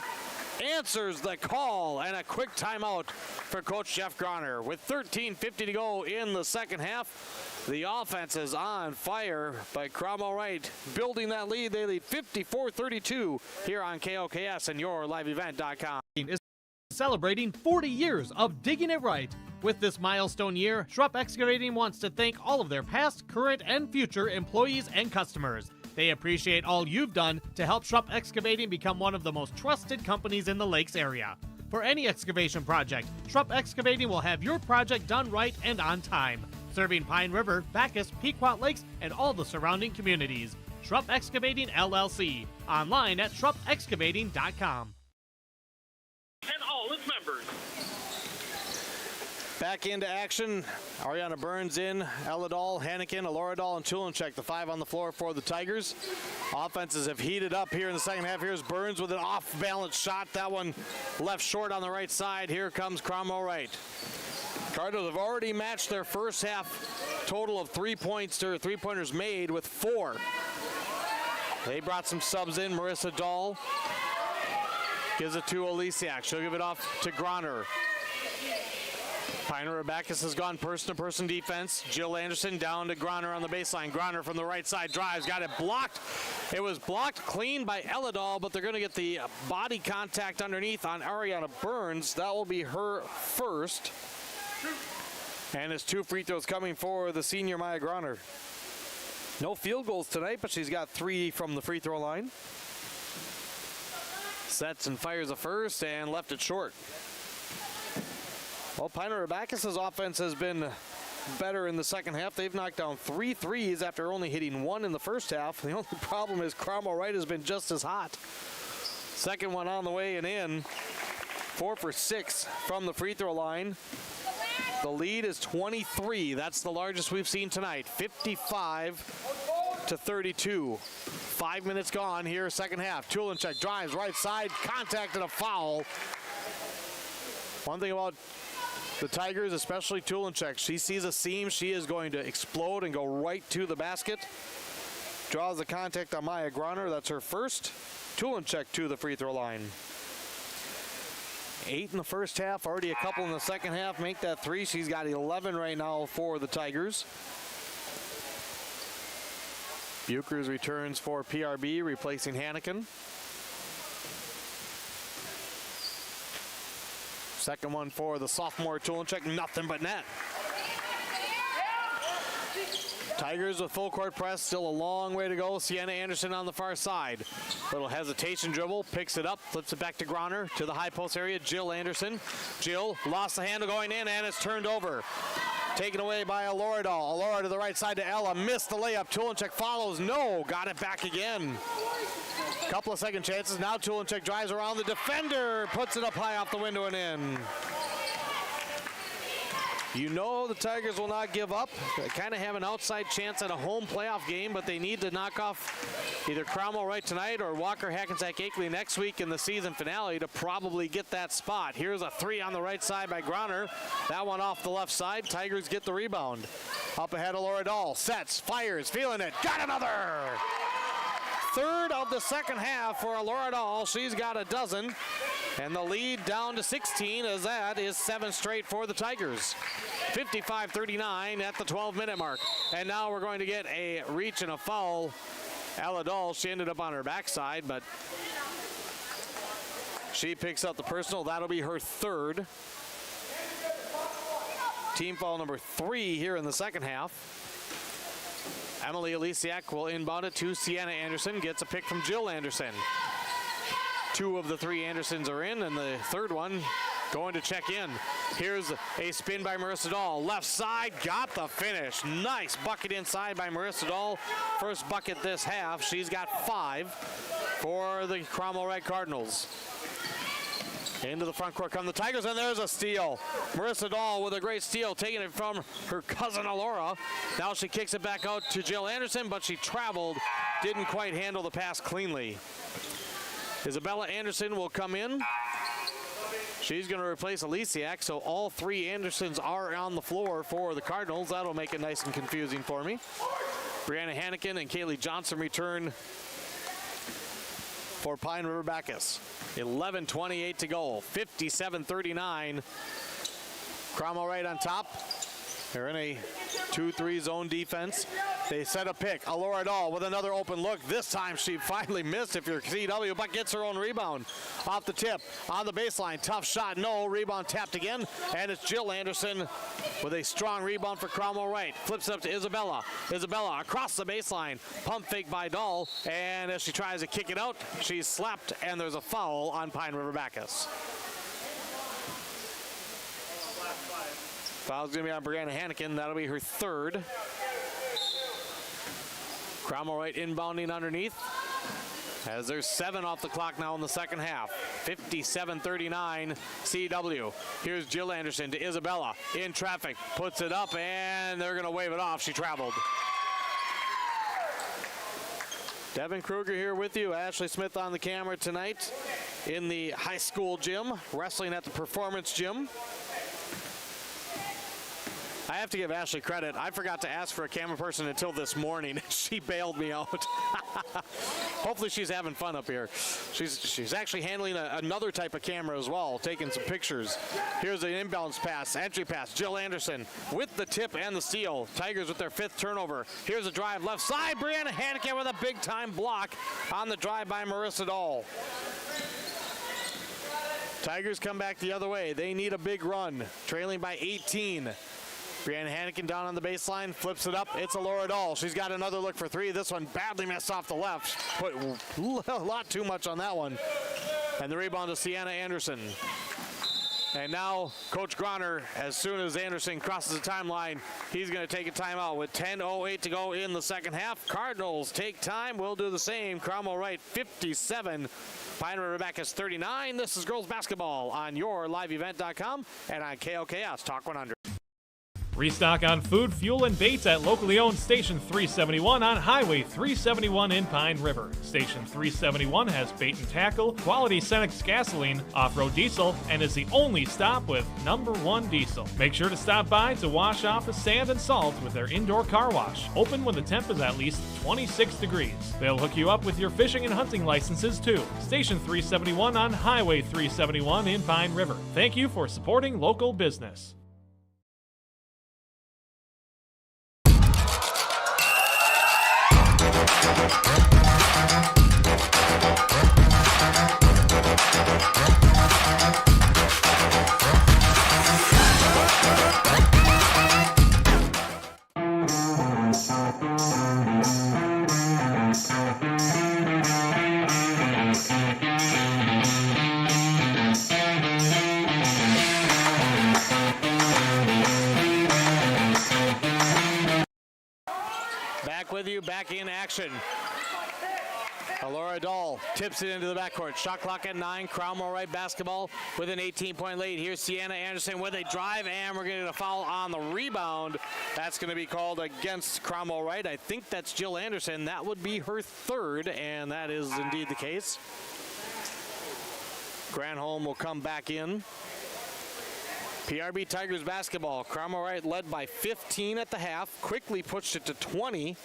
answers the call, and a quick timeout for Coach Jeff Groner. With 13:50 to go in the second half, the offense is on fire by Cromwell-Wright. Building that lead, they lead 54-32 here on KOKS and yourliveevent.com. Is celebrating 40 years of digging it right. With this milestone year, Schrupp Excavating wants to thank all of their past, current, and future employees and customers. They appreciate all you've done to help Schrupp Excavating become one of the most trusted companies in the Lakes area. For any excavation project, Schrupp Excavating will have your project done right and on time. Serving Pine River, Backus, Pequot Lakes, and all the surrounding communities. Schrupp Excavating LLC. Online at schruppexcavating.com. And all its members. Back into action. Ariana Burns in, Ella Dahl, Hannigan, Alora Dahl, and Tulenchek, the 5 on the floor for the Tigers. Offenses have heated up here in the second half. Here's Burns with an off-balance shot. That one left short on the right side. Here comes Cromwell-Wright. Cardinals have already matched their first half total of 3 points or 3-pointers made with 4. They brought some subs in. Marissa Dahl gives it to Elisiak. She'll give it off to Groner. Pine River-Backus has gone person-to-person defense. Jill Anderson down to Groner on the baseline. Groner from the right side drives, got it blocked. It was blocked clean by Ella Dahl, but they're going to get the body contact underneath on Ariana Burns. That will be her first. And it's 2 free throws coming for the senior Maya Groner. No field goals tonight, but she's got 3 from the free throw line. Sets and fires a first and left it short. Well, Pine River-Backus' offense has been better in the second half. They've knocked down 3 threes after only hitting 1 in the first half. The only problem is Cromwell-Wright has been just as hot. Second one on the way and in. 4 for 6 from the free throw line. The lead is 23. That's the largest we've seen tonight. 55-32. 5 minutes gone here, second half. Tulinchek drives right side, contact and a foul. One thing about the Tigers, especially Tulinchek, she sees a seam, she is going to explode and go right to the basket. Draws the contact on Maya Grunner. That's her first. Tulinchek to the free throw line. 8 in the first half, already a couple in the second half. Make that 3. She's got 11 right now for the Tigers. Buchers returns for PRB, replacing Hannikin. Second one for the sophomore Tulinchek, nothing but net. Tigers with full court press, still a long way to go. Sienna Anderson on the far side. Little hesitation dribble, picks it up, flips it back to Grunner to the high post area. Jill Anderson. Jill lost the handle going in and it's turned over. Taken away by Alora Dahl. Alora to the right side to Ella. Missed the layup. Tulinchek follows. No. Got it back again. Couple of second chances. Now Tulinchek drives around the defender. Puts it up high off the window and in. You know the Tigers will not give up. They kind of have an outside chance at a home playoff game, but they need to knock off either Cromwell-Wright tonight or Walker Hackensack Akeley next week in the season finale to probably get that spot. Here's a 3 on the right side by Grunner. That one off the left side. Tigers get the rebound. Up ahead, Alora Dahl. Sets, fires, feeling it. Got another! Third of the second half for Alora Dahl. She's got a dozen. And the lead down to 16 as that is 7 straight for the Tigers. 55-39 at the 12-minute mark. And now we're going to get a reach and a foul. Ella Dahl, she ended up on her backside, but she picks up the personal. That'll be her third. Team foul number 3 here in the second half. Emily Elisiak will inbound it to Sienna Anderson. Gets a pick from Jill Anderson. 2 of the 3 Andersons are in, and the third one going to check in. Here's a spin by Marissa Dahl. Left side, got the finish. Nice bucket inside by Marissa Dahl. First bucket this half. She's got 5 for the Cromwell-Wright Cardinals. Into the front court come the Tigers, and there's a steal. Marissa Dahl with a great steal, taking it from her cousin Alora. Now she kicks it back out to Jill Anderson, but she traveled, didn't quite handle the pass cleanly. Isabella Anderson will come in. She's going to replace Elisiak, so all 3 Andersons are on the floor for the Cardinals. That'll make it nice and confusing for me. Brianna Hannikin and Kaylee Johnson return for Pine River-Backus. 11:28 to go. 57-39. Cromwell-Wright on top. They're in a 2-3 zone defense. They set a pick. Alora Dahl with another open look. This time she finally missed if you're CW, but gets her own rebound. Off the tip, on the baseline. Tough shot, no. Rebound tapped again, and it's Jill Anderson with a strong rebound for Cromwell-Wright. Flips it up to Isabella. Isabella across the baseline. Pump fake by Dahl, and as she tries to kick it out, she's slapped, and there's a foul on Pine River-Backus. Foul's going to be on Brianna Hannikin. That'll be her third. Cromwell-Wright inbounding underneath. As there's 7 off the clock now in the second half. 57-39 CW. Here's Jill Anderson to Isabella. In traffic. Puts it up, and they're going to wave it off. She traveled. Devin Kruger here with you. Ashley Smith on the camera tonight in the high school gym. Wrestling at the performance gym. I have to give Ashley credit. I forgot to ask for a camera person until this morning. She bailed me out. Hopefully she's having fun up here. She's actually handling another type of camera as well, taking some pictures. Here's an inbounds pass, entry pass. Jill Anderson with the tip and the steal. Tigers with their 5th turnover. Here's a drive left side. Brianna Hannikin with a big-time block on the drive by Marissa Dahl. Tigers come back the other way. They need a big run, trailing by 18. Brianna Hannikin down on the baseline, flips it up. It's Alora Dahl. She's got another look for three. This one badly missed off the left. Put a lot too much on that one. And the rebound to Sienna Anderson. And now Coach Groner, as soon as Anderson crosses the timeline, he's going to take a timeout with 10:08 to go in the second half. Cardinals take time. We'll do the same. Cromwell-Wright 57. Pine River-Backus 39. This is girls basketball on your liveevent.com and on KOKS Talk 100. Restock on food, fuel, and baits at locally owned Station 371 on Highway 371 in Pine River. Station 371 has bait and tackle, quality Cenex gasoline, off-road diesel, and is the only stop with #1 diesel. Make sure to stop by to wash off the sand and salt with their indoor car wash. Open when the temp is at least 26 degrees. They'll hook you up with your fishing and hunting licenses too. Station 371 on Highway 371 in Pine River. Thank you for supporting local business. Back in action. Alora Dahl tips it into the backcourt. Shot clock at 9. Cromwell-Wright basketball with an 18-point lead. Here's Sienna Anderson with a drive, and we're going to get a foul on the rebound. That's going to be called against Cromwell-Wright. I think that's Jill Anderson. That would be her third, and that is indeed the case. Granholm will come back in. PRB Tigers basketball. Cromwell-Wright led by 15 at the half. Quickly pushed it to 20.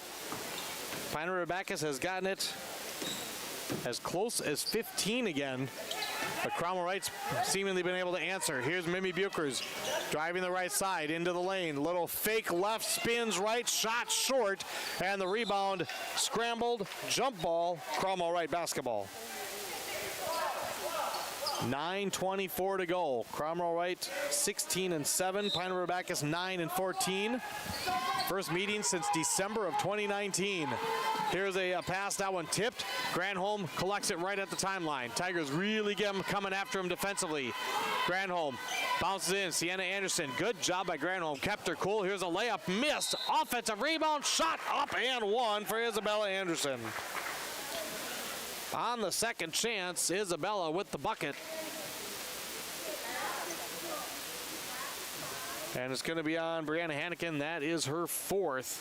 Pine River-Backus has gotten it as close as 15 again. But Cromwell-Wright's seemingly been able to answer. Here's Mimi Buchers driving the right side into the lane. Little fake left, spins right, shot short. And the rebound, scrambled, jump ball, Cromwell-Wright basketball. 9:24 to go. Cromwell-Wright 16-7. Pine River-Backus 9-14. First meeting since December of 2019. Here's a pass, that one tipped. Granholm collects it right at the timeline. Tigers really get him coming after him defensively. Granholm bounces in. Sienna Anderson, good job by Granholm. Kept her cool. Here's a layup, missed. Offensive rebound, shot up and one for Isabella Anderson. On the second chance, Isabella with the bucket. And it's going to be on Brianna Hannikin. That is her fourth.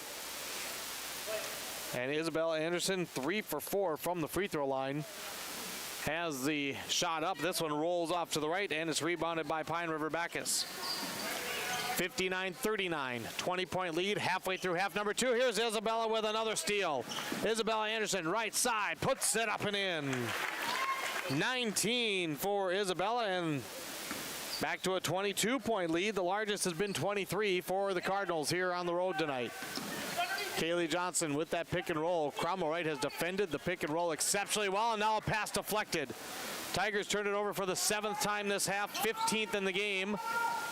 And Isabella Anderson, 3 for 4 from the free throw line. Has the shot up. This one rolls off to the right, and it's rebounded by Pine River-Backus. 59-39, 20-point lead halfway through half number 2. Here's Isabella with another steal. Isabella Anderson, right side, puts it up and in. 19 for Isabella, and back to a 22-point lead. The largest has been 23 for the Cardinals here on the road tonight. Kaylee Johnson with that pick and roll. Cromwell-Wright has defended the pick and roll exceptionally well, and now a pass deflected. Tigers turned it over for the 7th time this half, 15th in the game.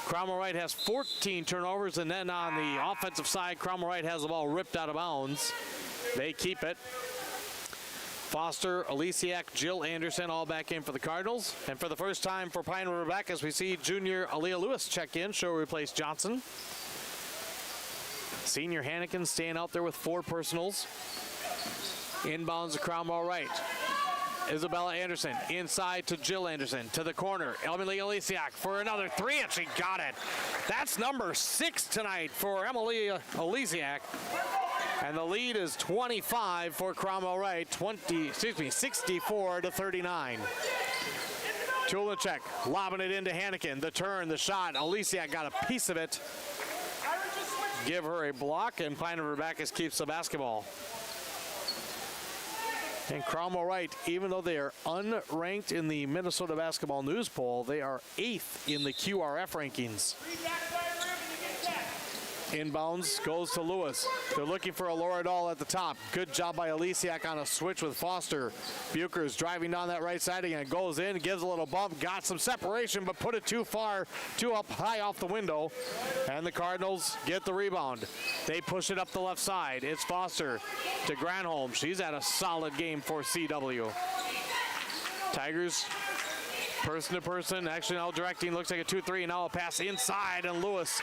Cromwell-Wright has 14 turnovers, and then on the offensive side, Cromwell-Wright has the ball ripped out of bounds. They keep it. Foster, Alisiak, Jill Anderson all back in for the Cardinals. And for the first time for Pine River-Backus, we see junior Aaliyah Lewis check in. She'll replace Johnson. Senior Hannikin staying out there with 4 personals. Inbounds to Cromwell-Wright. Isabella Anderson inside to Jill Anderson to the corner. Emily Alisiak for another 3, and she got it. That's number 6 tonight for Emily Alisiak. And the lead is 25 for Cromwell-Wright, 64-39. Chulacek lobbing it into Hannikin. The turn, the shot. Alisiak got a piece of it. Give her a block, and Pine River-Backus keeps the basketball. And Cromwell-Wright, even though they are unranked in the Minnesota Basketball News Poll, they are 8th in the QRF rankings. Inbounds goes to Lewis. They're looking for a Loredahl at the top. Good job by Elisiak on a switch with Foster. Buchers driving down that right side again. Goes in, gives a little bump, got some separation, but put it too far, too up high off the window. And the Cardinals get the rebound. They push it up the left side. It's Foster to Granholm. She's had a solid game for CW. Tigers person to person, actually now directing, looks like a 2-3, and now a pass inside, and Lewis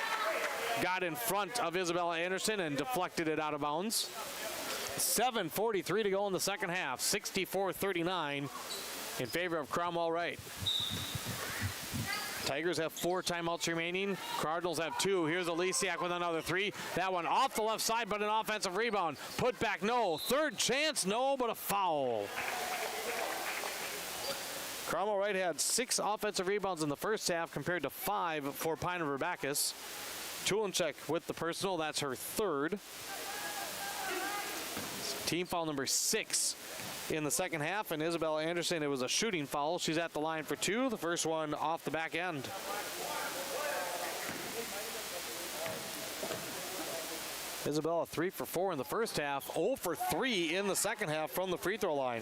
got in front of Isabella Anderson and deflected it out of bounds. 7:43 to go in the second half, 64-39 in favor of Cromwell-Wright. Tigers have 4 timeouts remaining. Cardinals have 2. Here's Elisiak with another 3. That one off the left side, but an offensive rebound. Put back, no. Third chance, no, but a foul. Cromwell-Wright had 6 offensive rebounds in the first half compared to 5 for Pine River-Backus. Tulenchek with the personal, that's her 3rd. Team foul number 6 in the second half, and Isabella Anderson, it was a shooting foul. She's at the line for 2, the first one off the back end. Isabella 3 for 4 in the first half, 0 for 3 in the second half from the free throw line.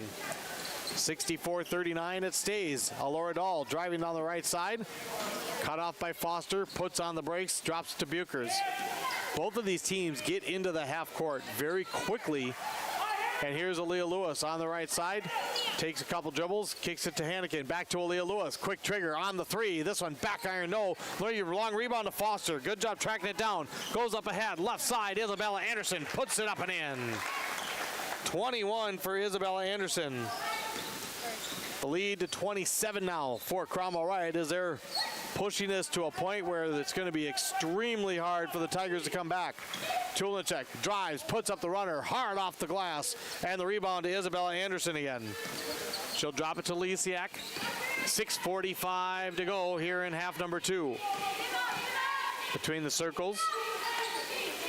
64-39, it stays. Alora Dahl driving down the right side. Cut off by Foster, puts on the brakes, drops to Buchers. Both of these teams get into the half court very quickly. And here's Aaliyah Lewis on the right side. Takes a couple dribbles, kicks it to Hannikin. Back to Aaliyah Lewis. Quick trigger on the 3. This one back iron, no. Long rebound to Foster. Good job tracking it down. Goes up ahead. Left side, Isabella Anderson puts it up and in. 21 for Isabella Anderson. The lead to 27 now for Cromwell-Wright as they're pushing this to a point where it's going to be extremely hard for the Tigers to come back. Tulenchek drives, puts up the runner, hard off the glass, and the rebound to Isabella Anderson again. She'll drop it to Lisiak. 6:45 to go here in half number 2. Between the circles.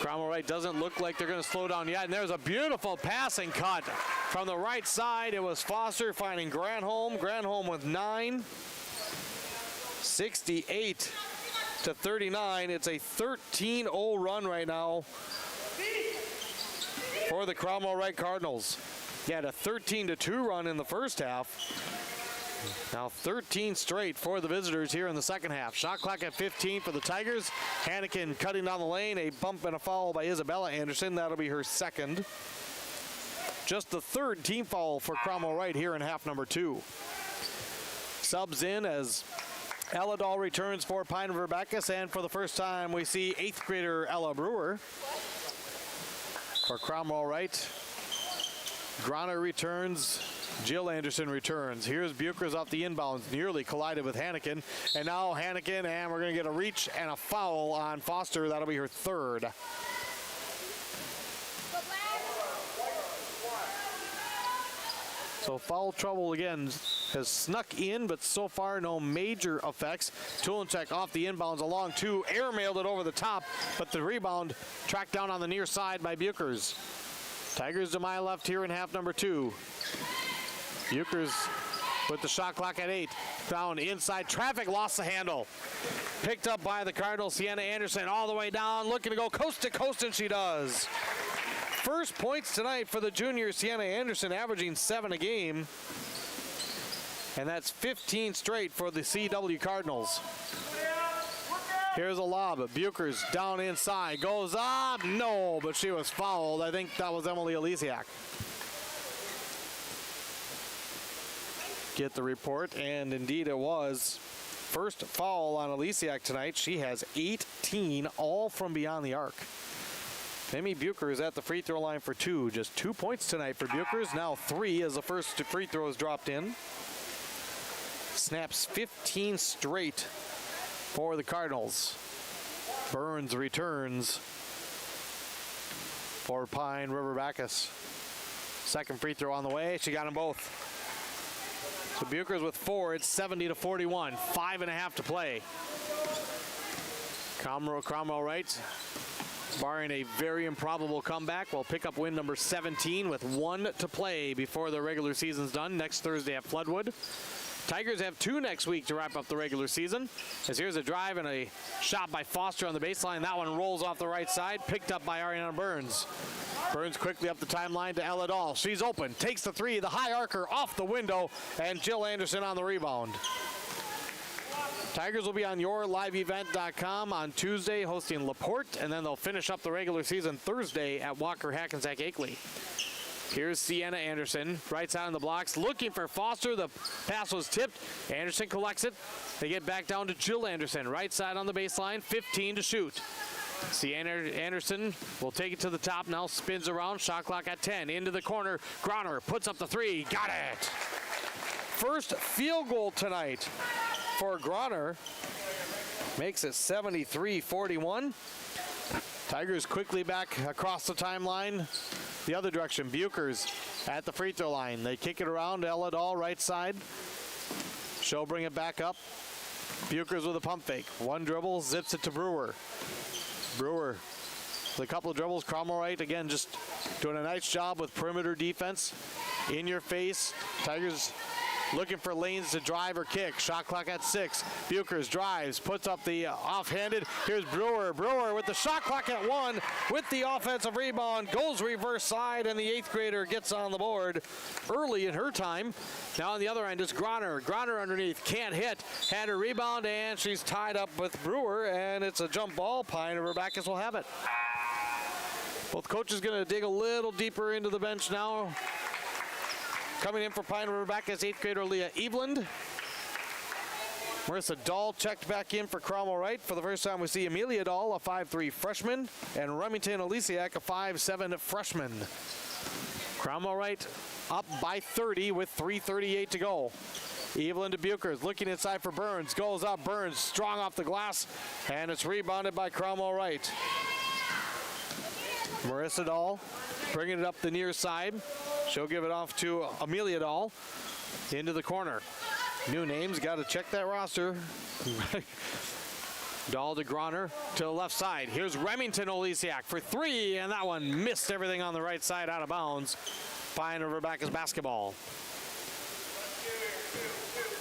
Cromwell-Wright doesn't look like they're going to slow down yet, and there's a beautiful passing cut from the right side. It was Foster finding Granholm. Granholm with 9. 68-39. It's a 13-0 run right now for the Cromwell-Wright Cardinals. He had a 13-2 run in the first half. Now 13 straight for the visitors here in the second half. Shot clock at 15 for the Tigers. Hannikin cutting down the lane. A bump and a foul by Isabella Anderson. That'll be her 2nd. Just the 3rd team foul for Cromwell-Wright here in half number 2. Subs in as Ella Dahl returns for Pine River-Backus, and for the first time we see 8th grader Ella Brewer. For Cromwell-Wright, Grana returns. Jill Anderson returns. Here's Buchers off the inbounds, nearly collided with Hannikin. And now Hannikin, and we're going to get a reach and a foul on Foster. That'll be her 3rd. So foul trouble again has snuck in, but so far no major effects. Tulenchek off the inbounds along 2, airmailed it over the top, but the rebound tracked down on the near side by Buchers. Tigers to my left here in half number 2. Buchers with the shot clock at 8. Found inside traffic, lost the handle. Picked up by the Cardinals, Sienna Anderson all the way down, looking to go coast to coast, and she does. First points tonight for the junior Sienna Anderson, averaging 7 a game. And that's 15 straight for the CW Cardinals. Here's a lob. Buchers down inside, goes up, no, but she was fouled. I think that was Emily Elisiak. Get the report, and indeed it was. First foul on Elisiak tonight. She has 18, all from beyond the arc. Emmy Buchers at the free throw line for 2. Just 2 points tonight for Buchers. Now 3 as the first free throw is dropped in. Snaps 15 straight for the Cardinals. Burns returns for Pine River-Backus. Second free throw on the way. She got them both. So Buchers with 4. It's 70-41. 5.5 to play. Cromwell-Wright, barring a very improbable comeback, will pick up win number 17 with 1 to play before the regular season's done next Thursday at Floodwood. Tigers have 2 next week to wrap up the regular season. As here's a drive and a shot by Foster on the baseline. That one rolls off the right side, picked up by Ariana Burns. Burns quickly up the timeline to Ella Dahl. She's open, takes the 3, the high arcer off the window, and Jill Anderson on the rebound. Tigers will be on yourliveevent.com on Tuesday hosting LaPorte, and then they'll finish up the regular season Thursday at Walker Hackensack Akeley. Here's Sienna Anderson, right side on the blocks, looking for Foster. The pass was tipped. Anderson collects it. They get back down to Jill Anderson, right side on the baseline, 15 to shoot. Sienna Anderson will take it to the top now, spins around, shot clock at 10. Into the corner, Groner puts up the 3, got it! First field goal tonight for Groner, makes it 73-41. Tigers quickly back across the timeline. The other direction, Buchers at the free throw line. They kick it around to Ella Dahl, right side. She'll bring it back up. Buchers with a pump fake. One dribble, zips it to Brewer. Brewer with a couple of dribbles. Cromwell-Wright, again, just doing a nice job with perimeter defense. In your face. Tigers looking for lanes to drive or kick. Shot clock at 6. Buchers drives, puts up the offhanded. Here's Brewer. Brewer with the shot clock at 1 with the offensive rebound. Goes reverse side, and the 8th grader gets on the board early in her time. Now on the other end is Groner. Groner underneath, can't hit. Had her rebound, and she's tied up with Brewer, and it's a jump ball. Pine River-Backus will have it. Both coaches going to dig a little deeper into the bench now. Coming in for Pine River-Backus, 8th grader Leah Eveland. Marissa Dahl checked back in for Cromwell-Wright. For the first time, we see Amelia Dahl, a 5'3" freshman, and Remington Olisiak, a 5'7" freshman. Cromwell-Wright up by 30 with 3:38 to go. Evelyn to Buchers, looking inside for Burns. Goes up, Burns strong off the glass, and it's rebounded by Cromwell-Wright. Marissa Dahl bringing it up the near side. She'll give it off to Amelia Dahl into the corner. New names, got to check that roster. Dahl to Groner to the left side. Here's Remington Olisiak for 3, and that one missed everything on the right side, out of bounds. Pine River-Backus basketball.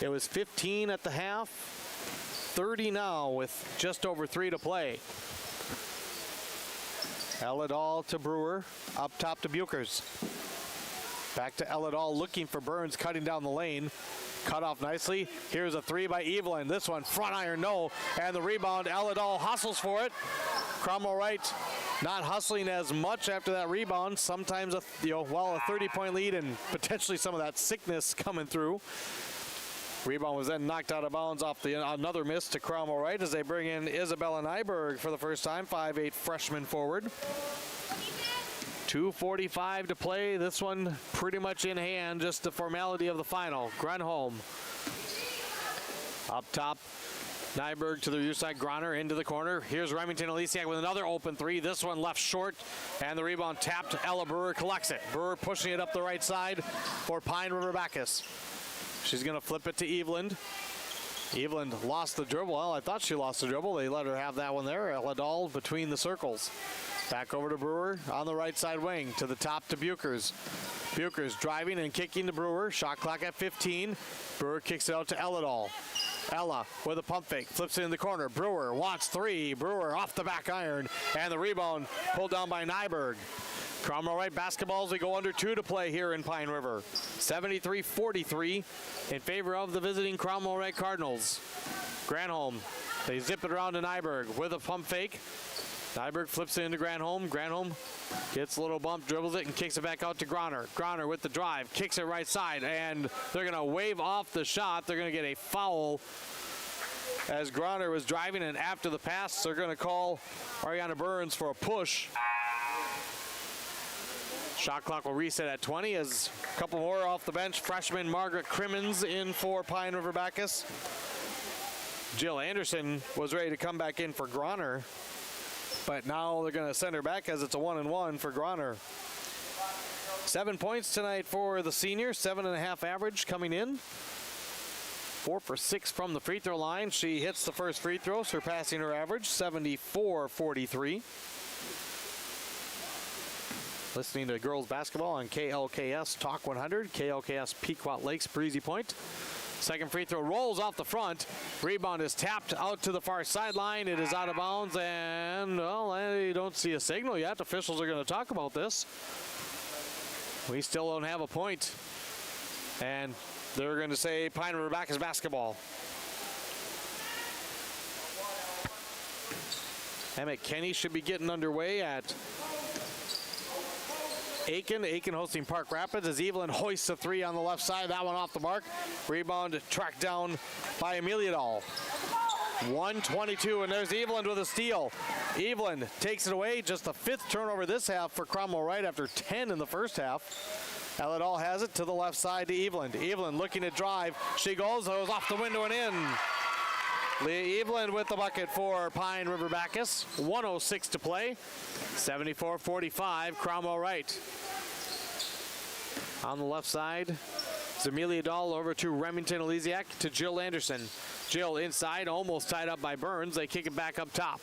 It was 15 at the half, 30 now with just over 3 to play. Ella Dahl to Brewer, up top to Buchers. Back to Ella Dahl looking for Burns, cutting down the lane. Cut off nicely. Here's a 3 by Evelyn. This one, front iron, no. And the rebound, Ella Dahl hustles for it. Cromwell-Wright not hustling as much after that rebound. Sometimes a 30-point lead and potentially some of that sickness coming through. Rebound was then knocked out of bounds off another miss to Cromwell-Wright as they bring in Isabella Nyberg for the first time, 5'8" freshman forward. 2:45 to play. This one pretty much in hand, just the formality of the final. Grenholm up top. Nyberg to the near side. Groner into the corner. Here's Remington Olisiak with another open 3. This one left short, and the rebound tapped. Ella Brewer collects it. Brewer pushing it up the right side for Pine River-Backus. She's going to flip it to Eveland. Eveland lost the dribble. Well, I thought she lost the dribble. They let her have that one there. Ella Dahl between the circles. Back over to Brewer on the right side wing. To the top to Buchers. Buchers driving and kicking to Brewer. Shot clock at 15. Brewer kicks it out to Ella Dahl. Ella with a pump fake. Flips it in the corner. Brewer wants 3. Brewer off the back iron. And the rebound pulled down by Nyberg. Cromwell-Wright basketballs. We go under 2 to play here in Pine River. 73-43 in favor of the visiting Cromwell-Wright Cardinals. Granholm. They zip it around to Nyberg with a pump fake. Nyberg flips it into Granholm. Granholm gets a little bump, dribbles it, and kicks it back out to Groner. Groner with the drive, kicks it right side, and they're going to wave off the shot. They're going to get a foul as Groner was driving, and after the pass, they're going to call Ariana Burns for a push. Shot clock will reset at 20 as a couple more off the bench. Freshman Margaret Crimmins in for Pine River-Backus. Jill Anderson was ready to come back in for Groner, but now they're going to send her back as it's a 1-and-1 for Groner. 7 points tonight for the senior, 7.5 average coming in. 4 for 6 from the free throw line. She hits the first free throw, surpassing her average, 74-43. Listening to girls basketball on KLKS Talk 100, KLKS Pequot Lakes Breezy Point. Second free throw rolls off the front. Rebound is tapped out to the far sideline. It is out of bounds, and, well, I don't see a signal yet. Officials are going to talk about this. We still don't have a point. And they're going to say Pine River-Backus basketball. Emmett Kenny should be getting underway at Aiken. Aiken hosting Park Rapids as Evelyn hoists a three on the left side. That one off the mark. Rebound tracked down by Emiliadal. 122, and there's Evelyn with a steal. Evelyn takes it away. Just the 5th turnover this half for Cromwell-Wright after 10 in the first half. Elidal has it to the left side to Evelyn. Evelyn looking to drive. She goes off the window and in. Evelyn with the bucket for Pine River-Backus. 1:06 to play. 74-45, Cromwell-Wright. On the left side, Amelia Dahl over to Remington Elysiak to Jill Anderson. Jill inside, almost tied up by Burns. They kick it back up top.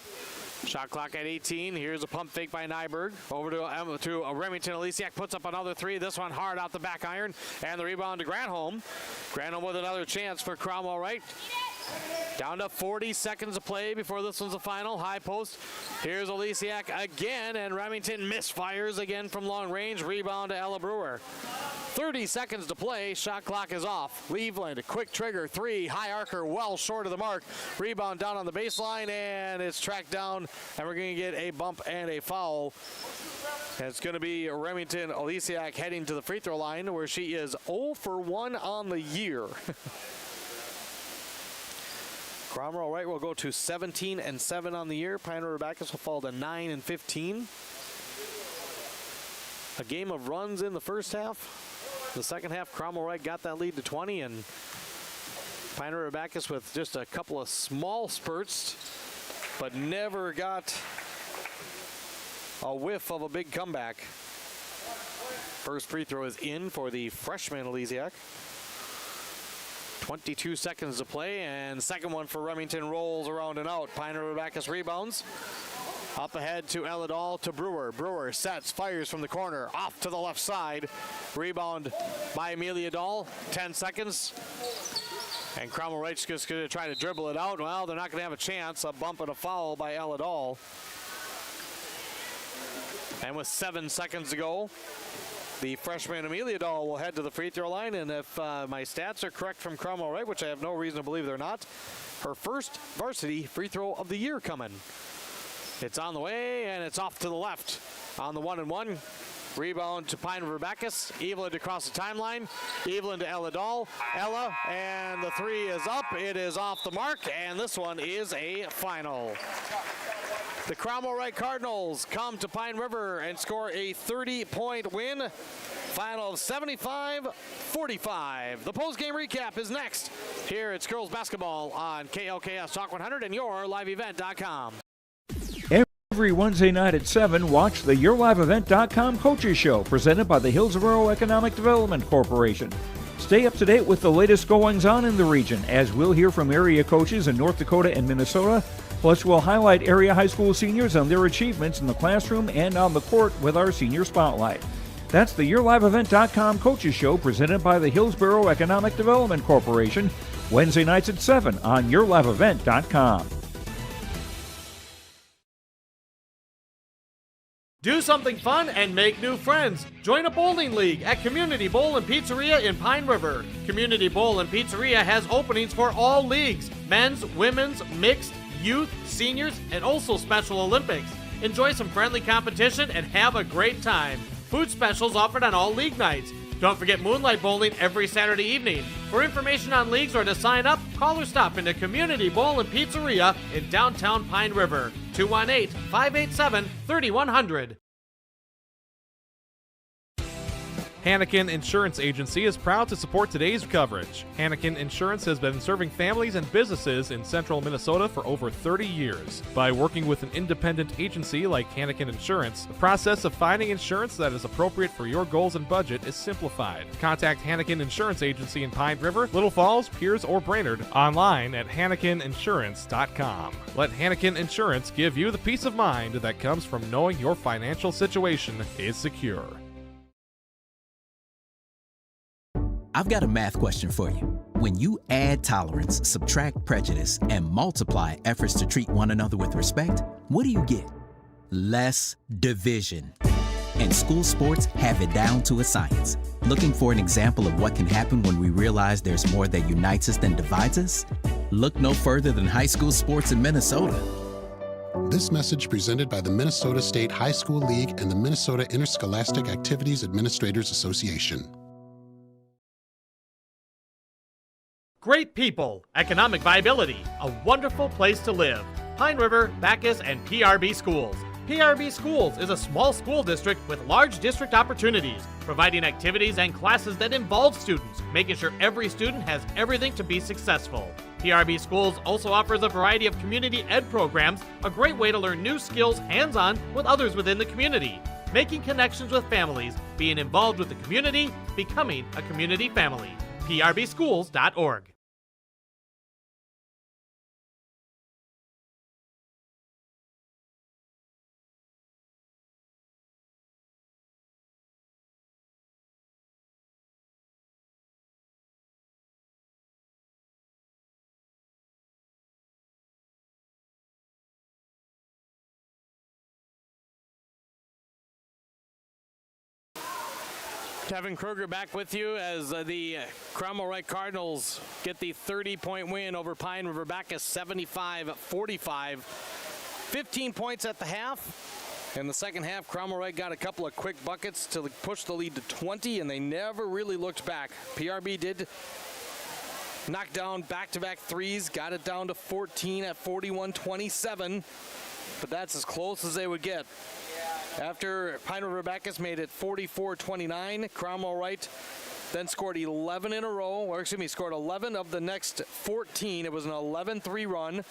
Shot clock at 18. Here's a pump fake by Nyberg. Over to Remington Elysiak, puts up another three. This one hard out the back iron. And the rebound to Granholm. Granholm with another chance for Cromwell-Wright. Down to 40 seconds to play before this one's the final. High post. Here's Elysiak again, and Remington misfires again from long range. Rebound to Ella Brewer. 30 seconds to play. Shot clock is off. Cleveland, a quick trigger three. High arcer, well short of the mark. Rebound down on the baseline, and it's tracked down, and we're going to get a bump and a foul. And it's going to be Remington Elysiak heading to the free throw line, where she is 0 for 1 on the year. Cromwell-Wright will go to 17-7 on the year. Pine River-Backus will fall to 9-15. A game of runs in the first half. The second half, Cromwell-Wright got that lead to 20, and Pine River-Backus with just a couple of small spurts, but never got a whiff of a big comeback. First free throw is in for the freshman Elysiak. 22 seconds to play, and second one for Remington rolls around and out. Pine River-Backus rebounds. Up ahead to Elidal to Brewer. Brewer sets, fires from the corner, off to the left side. Rebound by Amelia Dahl. 10 seconds. And Cromwell-Wright's just going to try to dribble it out. Well, they're not going to have a chance. A bump and a foul by Elidal. And with 7 seconds to go, the freshman Amelia Dahl will head to the free throw line, and if my stats are correct from Cromwell-Wright, which I have no reason to believe they're not, her first varsity free throw of the year coming. It's on the way, and it's off to the left on the 1-and-1. Rebound to Pine River-Backus. Evelyn across the timeline. Evelyn to Ella Dahl. Ella, and the three is up. It is off the mark, and this one is a final. The Cromwell-Wright Cardinals come to Pine River and score a 30-point win. Final of 75-45. The postgame recap is next. Here it's girls basketball on KLKS Talk 100 and yourliveevent.com. Every Wednesday night at 7, watch the YourLiveEvent.com Coaches Show, presented by the Hillsborough Economic Development Corporation. Stay up to date with the latest goings-on in the region, as we'll hear from area coaches in North Dakota and Minnesota. Plus, we'll highlight area high school seniors and their achievements in the classroom and on the court with our Senior Spotlight. That's the YourLiveEvent.com Coaches Show, presented by the Hillsborough Economic Development Corporation, Wednesday nights at 7 on YourLiveEvent.com. Do something fun and make new friends. Join a bowling league at Community Bowl and Pizzeria in Pine River. Community Bowl and Pizzeria has openings for all leagues: men's, women's, mixed, youth, seniors, and also Special Olympics. Enjoy some friendly competition and have a great time. Food specials offered on all league nights. Don't forget Moonlight Bowling every Saturday evening. For information on leagues or to sign up, call or stop into Community Bowl and Pizzeria in downtown Pine River. 218-587-3100. Hannikin Insurance Agency is proud to support today's coverage. Hannikin Insurance has been serving families and businesses in central Minnesota for over 30 years. By working with an independent agency like Hannikin Insurance, the process of finding insurance that is appropriate for your goals and budget is simplified. Contact Hannikin Insurance Agency in Pine River, Little Falls, Pierce, or Brainerd online at HannikinInsurance.com. Let Hannikin Insurance give you the peace of mind that comes from knowing your financial situation is secure. I've got a math question for you. When you add tolerance, subtract prejudice, and multiply efforts to treat one another with respect, what do you get? Less division. And school sports have it down to a science. Looking for an example of what can happen when we realize there's more that unites us than divides us? Look no further than high school sports in Minnesota. This message presented by the Minnesota State High School League and the Minnesota Interscholastic Activities Administrators Association. Great people, economic viability, a wonderful place to live. Pine River, Backus, and PRB Schools. PRB Schools is a small school district with large district opportunities, providing activities and classes that involve students, making sure every student has everything to be successful. PRB Schools also offers a variety of community ed programs, a great way to learn new skills hands-on with others within the community, making connections with families, being involved with the community, becoming a community family. prbschools.org. Kevin Kruger back with you as the Cromwell-Wright Cardinals get the 30-point win over Pine River-Backus, 75-45. 15 points at the half. In the second half, Cromwell-Wright got a couple of quick buckets to push the lead to 20, and they never really looked back. PRB did knock down back-to-back threes, got it down to 14 at 41-27, but that's as close as they would get. After Pine River-Backus made it 44-29, Cromwell-Wright then scored 11 in a row, or excuse me, scored 11 of the next 14. It was an 11-3 run.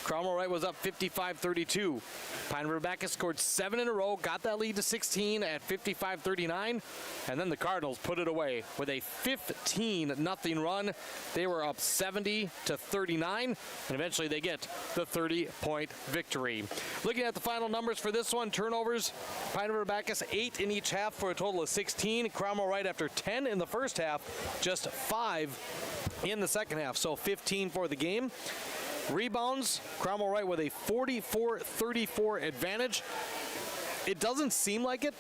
Cromwell-Wright was up 55-32. Pine River-Backus scored 7 in a row, got that lead to 16 at 55-39, and then the Cardinals put it away with a 15-0 run. They were up 70-39, and eventually they get the 30-point victory. Looking at the final numbers for this one, turnovers, Pine River-Backus 8 in each half for a total of 16. Cromwell-Wright after 10 in the first half, just 5 in the second half, so 15 for the game. Rebounds, Cromwell-Wright with a 44-34 advantage. It doesn't seem like it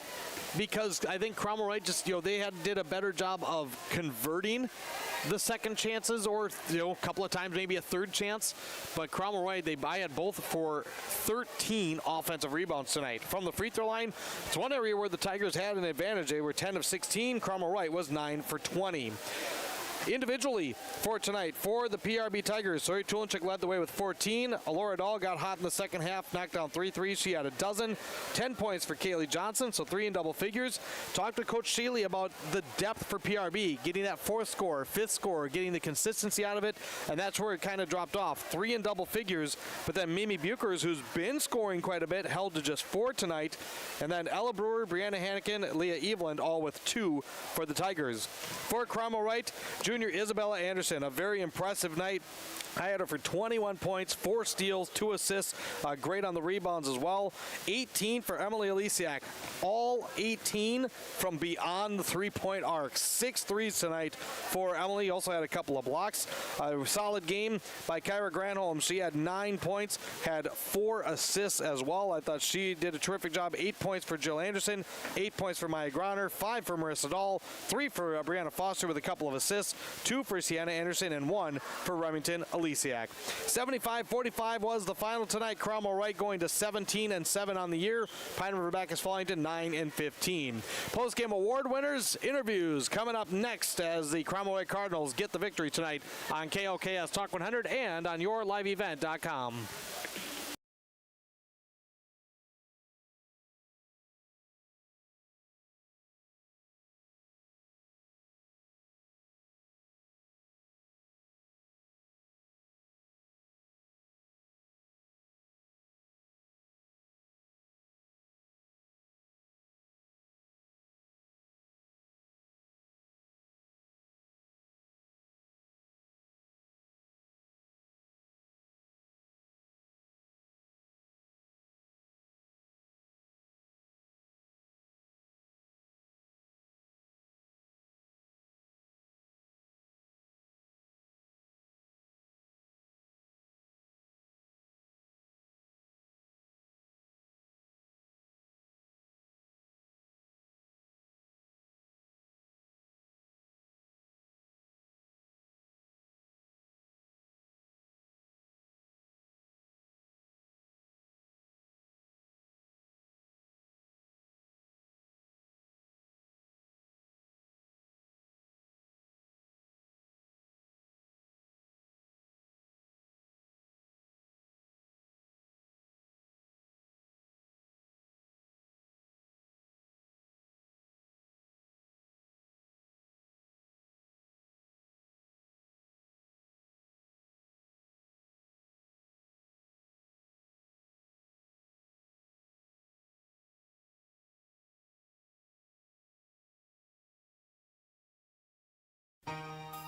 because I think Cromwell-Wright just, they did a better job of converting the second chances, or a couple of times maybe a third chance. But Cromwell-Wright, I had both for 13 offensive rebounds tonight. From the free throw line, it's one area where the Tigers had an advantage. They were 10 of 16. Cromwell-Wright was 9 for 20. Individually for tonight, for the PRB Tigers, Sori Tulinchik led the way with 14. Alora Dahl got hot in the second half, knocked down 3 threes. She had a dozen. 10 points for Kaylee Johnson, so 3 in double figures. Talked to Coach Shealy about the depth for PRB, getting that 4th scorer, 5th scorer, getting the consistency out of it, and that's where it kind of dropped off. 3 in double figures, but then Mimi Buchers, who's been scoring quite a bit, held to just 4 tonight. And then Ella Brewer, Brianna Hannikin, Leah Eveland, all with 2 for the Tigers. For Cromwell-Wright, junior Isabella Anderson, a very impressive night. I had her for 21 points, 4 steals, 2 assists, great on the rebounds as well. 18 for Emily Alisiak, all 18 from beyond the 3-point arc. 6 threes tonight for Emily, also had a couple of blocks. A solid game by Kyra Granholm. She had 9 points, had 4 assists as well. I thought she did a terrific job. 8 points for Jill Anderson, 8 points for Maya Groner, 5 for Marissa Dahl, 3 for Brianna Foster with a couple of assists, 2 for Sienna Anderson, and 1 for Remington Alisiak. 75-45 was the final tonight. Cromwell-Wright going to 17-7 on the year. Pine River-Backus falling to 9-15. Postgame award winners, interviews coming up next as the Cromwell-Wright Cardinals get the victory tonight on KOKS Talk 100 and on yourliveevent.com.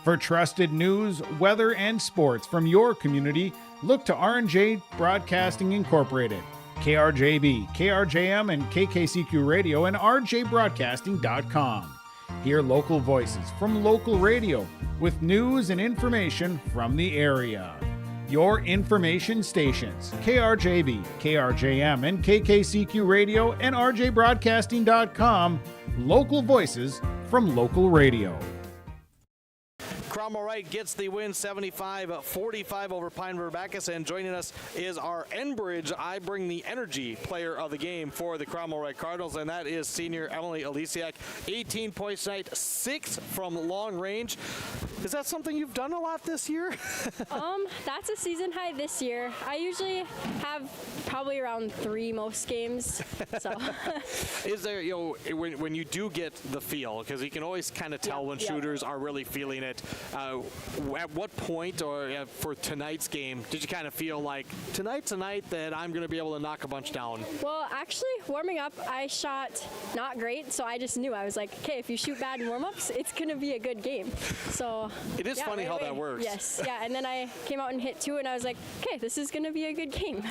For trusted news, weather, and sports from your community, look to R&J Broadcasting Incorporated, KRJB, KRJM, and KKCQ Radio, and rjbroadcasting.com. Hear local voices from local radio with news and information from the area. Your information stations, KRJB, KRJM, and KKCQ Radio, and rjbroadcasting.com. Local voices from local radio. Cromwell-Wright gets the win 75-45 over Pine River-Backus, and joining us is our Enbridge I Bring the Energy player of the game for the Cromwell-Wright Cardinals, and that is senior Emily Alisiak. 18 points tonight, 6 from long range. Is that something you've done a lot this year? That's a season high this year. I usually have probably around 3 most games. So. Is there, when you do get the feel, because you can always kind of tell when shooters are really feeling it, at what point or for tonight's game did you kind of feel like tonight's a night that I'm going to be able to knock a bunch down? Well, actually, warming up, I shot not great, so I just knew. I was like, okay, if you shoot bad in warm-ups, it's going to be a good game. So it is funny how that works. Yes, yeah, and then I came out and hit 2, and I was like, okay, this is going to be a good game.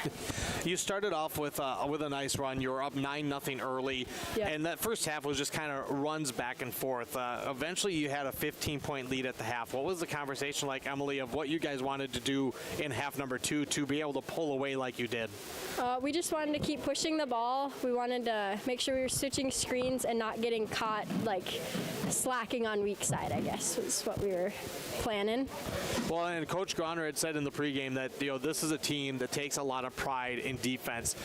You started off with a nice run. You were up 9-0 early, and that first half was just kind of runs back and forth. Eventually, you had a 15-point lead at the half. What was the conversation like, Emily, of what you guys wanted to do in half number 2 to be able to pull away like you did? We just wanted to keep pushing the ball. We wanted to make sure we were switching screens and not getting caught, like, slacking on weak side, I guess, was what we were planning. Well, and Coach Grauner had said in the pregame that, this is a team that takes a lot of pride in defense.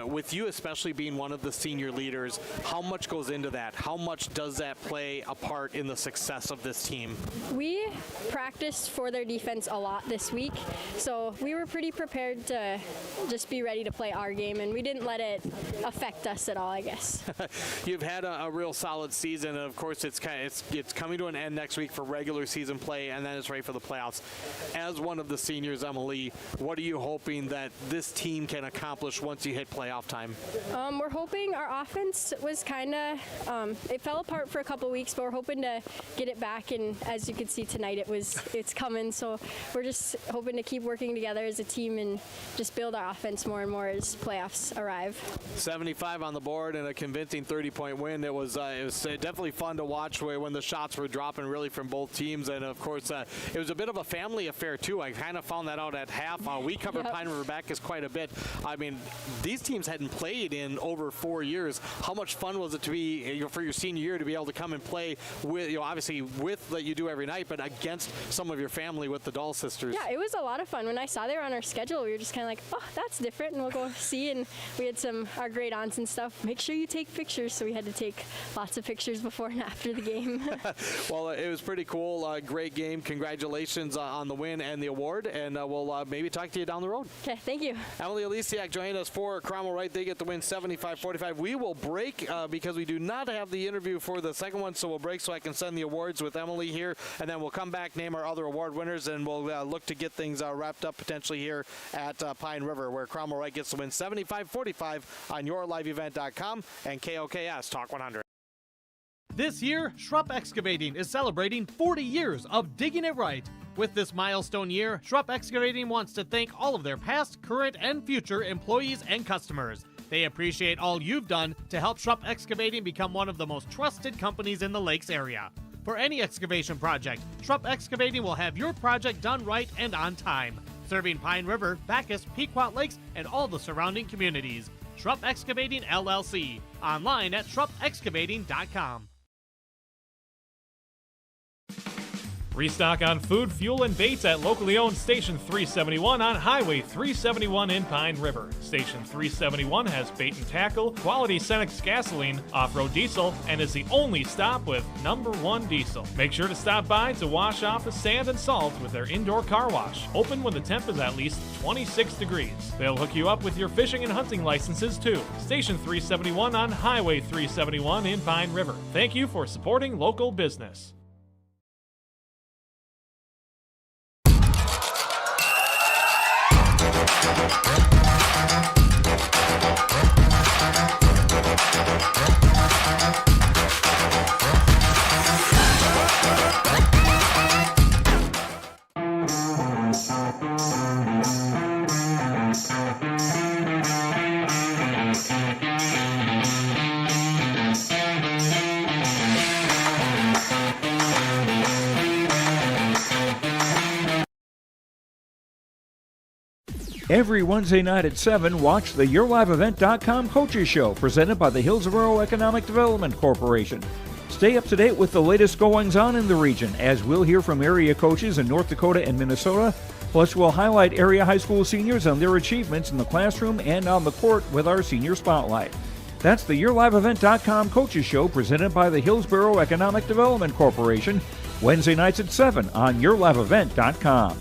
With you especially being one of the senior leaders, how much goes into that? How much does that play a part in the success of this team? We practiced for their defense a lot this week, so we were pretty prepared to just be ready to play our game, and we didn't let it affect us at all, I guess. You've had a real solid season, and of course it's coming to an end next week for regular season play, and then it's ready for the playoffs. As one of the seniors, Emily, what are you hoping that this team can accomplish once you hit playoff time? We're hoping our offense was kind of, it fell apart for a couple weeks, but we're hoping to get it back, and as you can see tonight, it's coming, so we're just hoping to keep working together as a team and just build our offense more and more as playoffs arrive. 75 on the board and a convincing 30-point win. It was definitely fun to watch when the shots were dropping really from both teams, and of course it was a bit of a family affair too. I kind of found that out at half. We covered Pine River-Backus quite a bit. I mean, these teams hadn't played in over 4 years. How much fun was it to be for your senior year to be able to come and play with, obviously with that you do every night, but against some of your family with the Dahl sisters? Yeah, it was a lot of fun. When I saw they were on our schedule, we were just kind of like, oh, that's different, and we'll go see. And we had our great aunts and stuff. Make sure you take pictures, so we had to take lots of pictures before and after the game. Well, it was pretty cool. Great game. Congratulations on the win and the award, and we'll maybe talk to you down the road. Okay, thank you. Emily Alisiak joined us for Cromwell-Wright. They get the win 75-45. We will break because we do not have the interview for the second one, so we'll break so I can send the awards with Emily here, and then we'll come back, name our other award winners, and we'll look to get things wrapped up potentially here at Pine River, where Cromwell-Wright gets the win 75-45 on yourliveevent.com and KOKS Talk 100. This year, Schrupp Excavating is celebrating 40 years of digging it right. With this milestone year, Schrupp Excavating wants to thank all of their past, current, and future employees and customers. They appreciate all you've done to help Schrupp Excavating become one of the most trusted companies in the Lakes area. For any excavation project, Schrupp Excavating will have your project done right and on time, serving Pine River, Backus, Pequot Lakes, and all the surrounding communities. Schrupp Excavating LLC. Online at schruppexcavating.com. Restock on food, fuel, and baits at locally owned Station 371 on Highway 371 in Pine River. Station 371 has bait and tackle, quality Cenex gasoline, off-road diesel, and is the only stop with #1 diesel. Make sure to stop by to wash off the sand and salt with their indoor car wash, open when the temp is at least 26 degrees. They'll hook you up with your fishing and hunting licenses too. Station 371 on Highway 371 in Pine River. Thank you for supporting local business. Every Wednesday night at 7, watch the YourLiveEvent.com Coaches Show, presented by the Hillsborough Economic Development Corporation. Stay up to date with the latest goings-on in the region, as we'll hear from area coaches in North Dakota and Minnesota. Plus, we'll highlight area high school seniors and their achievements in the classroom and on the court with our Senior Spotlight. That's the YourLiveEvent.com Coaches Show, presented by the Hillsborough Economic Development Corporation, Wednesday nights at 7 on YourLiveEvent.com.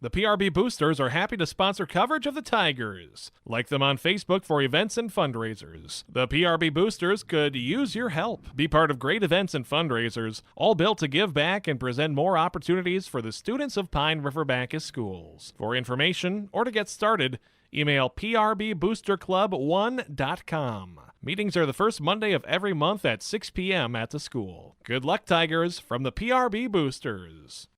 The PRB Boosters are happy to sponsor coverage of the Tigers. Like them on Facebook for events and fundraisers. The PRB Boosters could use your help. Be part of great events and fundraisers, all built to give back and present more opportunities for the students of Pine River-Backus schools. For information or to get started, email prboosterclub1.com. Meetings are the first Monday of every month at 6 p.m. at the school. Good luck, Tigers, from the PRB Boosters.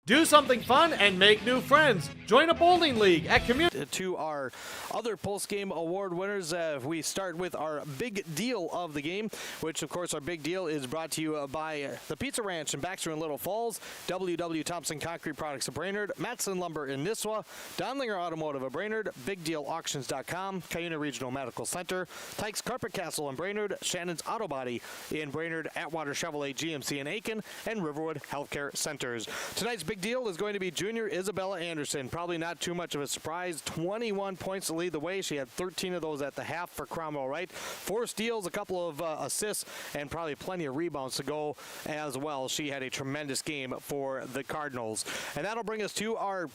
Do something fun and make new friends. Join a bowling league at community. To our other post-game award winners, we start with our big deal of the game, which, of course, our big deal is brought to you by the Pizza Ranch in Baxter and Little Falls, W.W. Thompson Concrete Products of Brainerd, Matson Lumber in Nisswa, Donlinger Automotive of Brainerd, BigDealAuctions.com, Cuyuna Regional Medical Center, Tykes Carpet Castle in Brainerd, Shannon's Auto Body in Brainerd, Atwater Chevrolet GMC in Aiken, and Riverwood Healthcare Centers. Tonight's big deal is going to be junior Isabella Anderson. Probably not too much of a surprise. 21 points to lead the way. She had 13 of those at the half for Cromwell-Wright. 4 steals, a couple of assists, and probably plenty of rebounds to go as well. She had a tremendous game for the Cardinals. And that'll bring us to our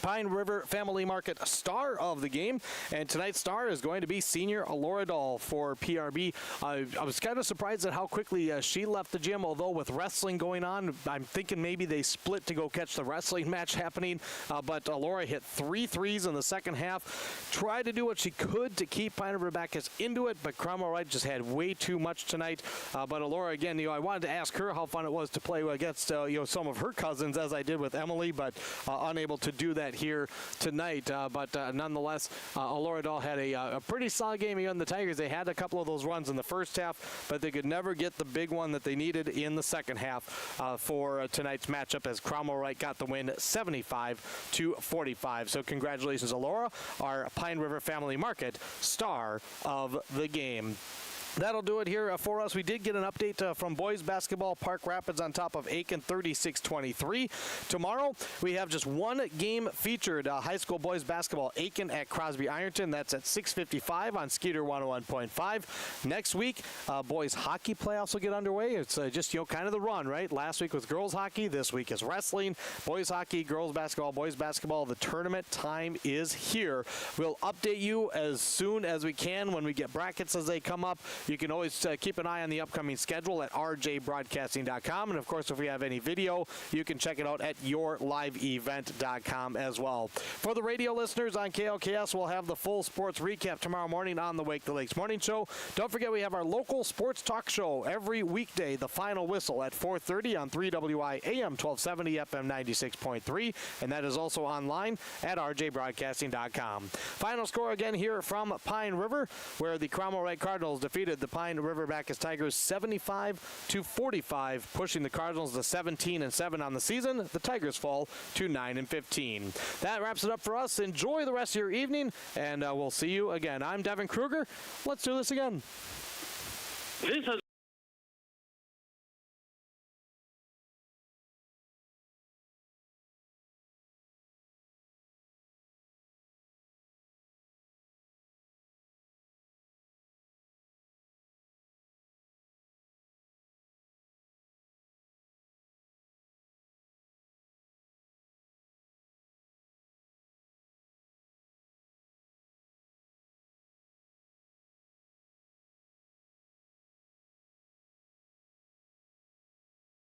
Pine River Family Market star of the game, and tonight's star is going to be senior Alora Dahl for PRB. I was kind of surprised at how quickly she left the gym, although with wrestling going on, I'm thinking maybe they split to go catch the wrestling match happening, but Alora hit 3 threes in the second half, tried to do what she could to keep Pine River-Backus into it, but Cromwell-Wright just had way too much tonight. But Alora, again, I wanted to ask her how fun it was to play against some of her cousins, as I did with Emily, but unable to do that here tonight. But nonetheless, Alora Dahl had a pretty solid game against the Tigers. They had a couple of those runs in the first half, but they could never get the big one that they needed in the second half for tonight's matchup, as Cromwell-Wright got the win 75-45. So congratulations, Alora, our Pine River Family Market star of the game. That'll do it here for us. We did get an update from boys basketball. Park Rapids on top of Aiken, 36-23. Tomorrow, we have just one game featured. High school boys basketball, Aiken at Crosby Ironton. That's at 6:55 on Skeeter 101.5. Next week, boys hockey playoffs will get underway. It's just, kind of the run, right? Last week was girls hockey. This week is wrestling. Boys hockey, girls basketball, boys basketball. The tournament time is here. We'll update you as soon as we can when we get brackets as they come up. You can always keep an eye on the upcoming schedule at rjbroadcasting.com. And, of course, if we have any video, you can check it out at yourliveevent.com as well. For the radio listeners on KLKS, we'll have the full sports recap tomorrow morning on the Wake the Lakes Morning Show. Don't forget, we have our local sports talk show every weekday, The Final Whistle, at 4:30 on 3WI AM 1270 FM 96.3. And that is also online at rjbroadcasting.com. Final score again here from Pine River, where the Cromwell-Wright Cardinals defeated the Pine River-Backus Tigers 75-45, pushing the Cardinals to 17-7 on the season. The Tigers fall to 9-15. That wraps it up for us. Enjoy the rest of your evening, and we'll see you again. I'm Devin Kruger. Let's do this again. This has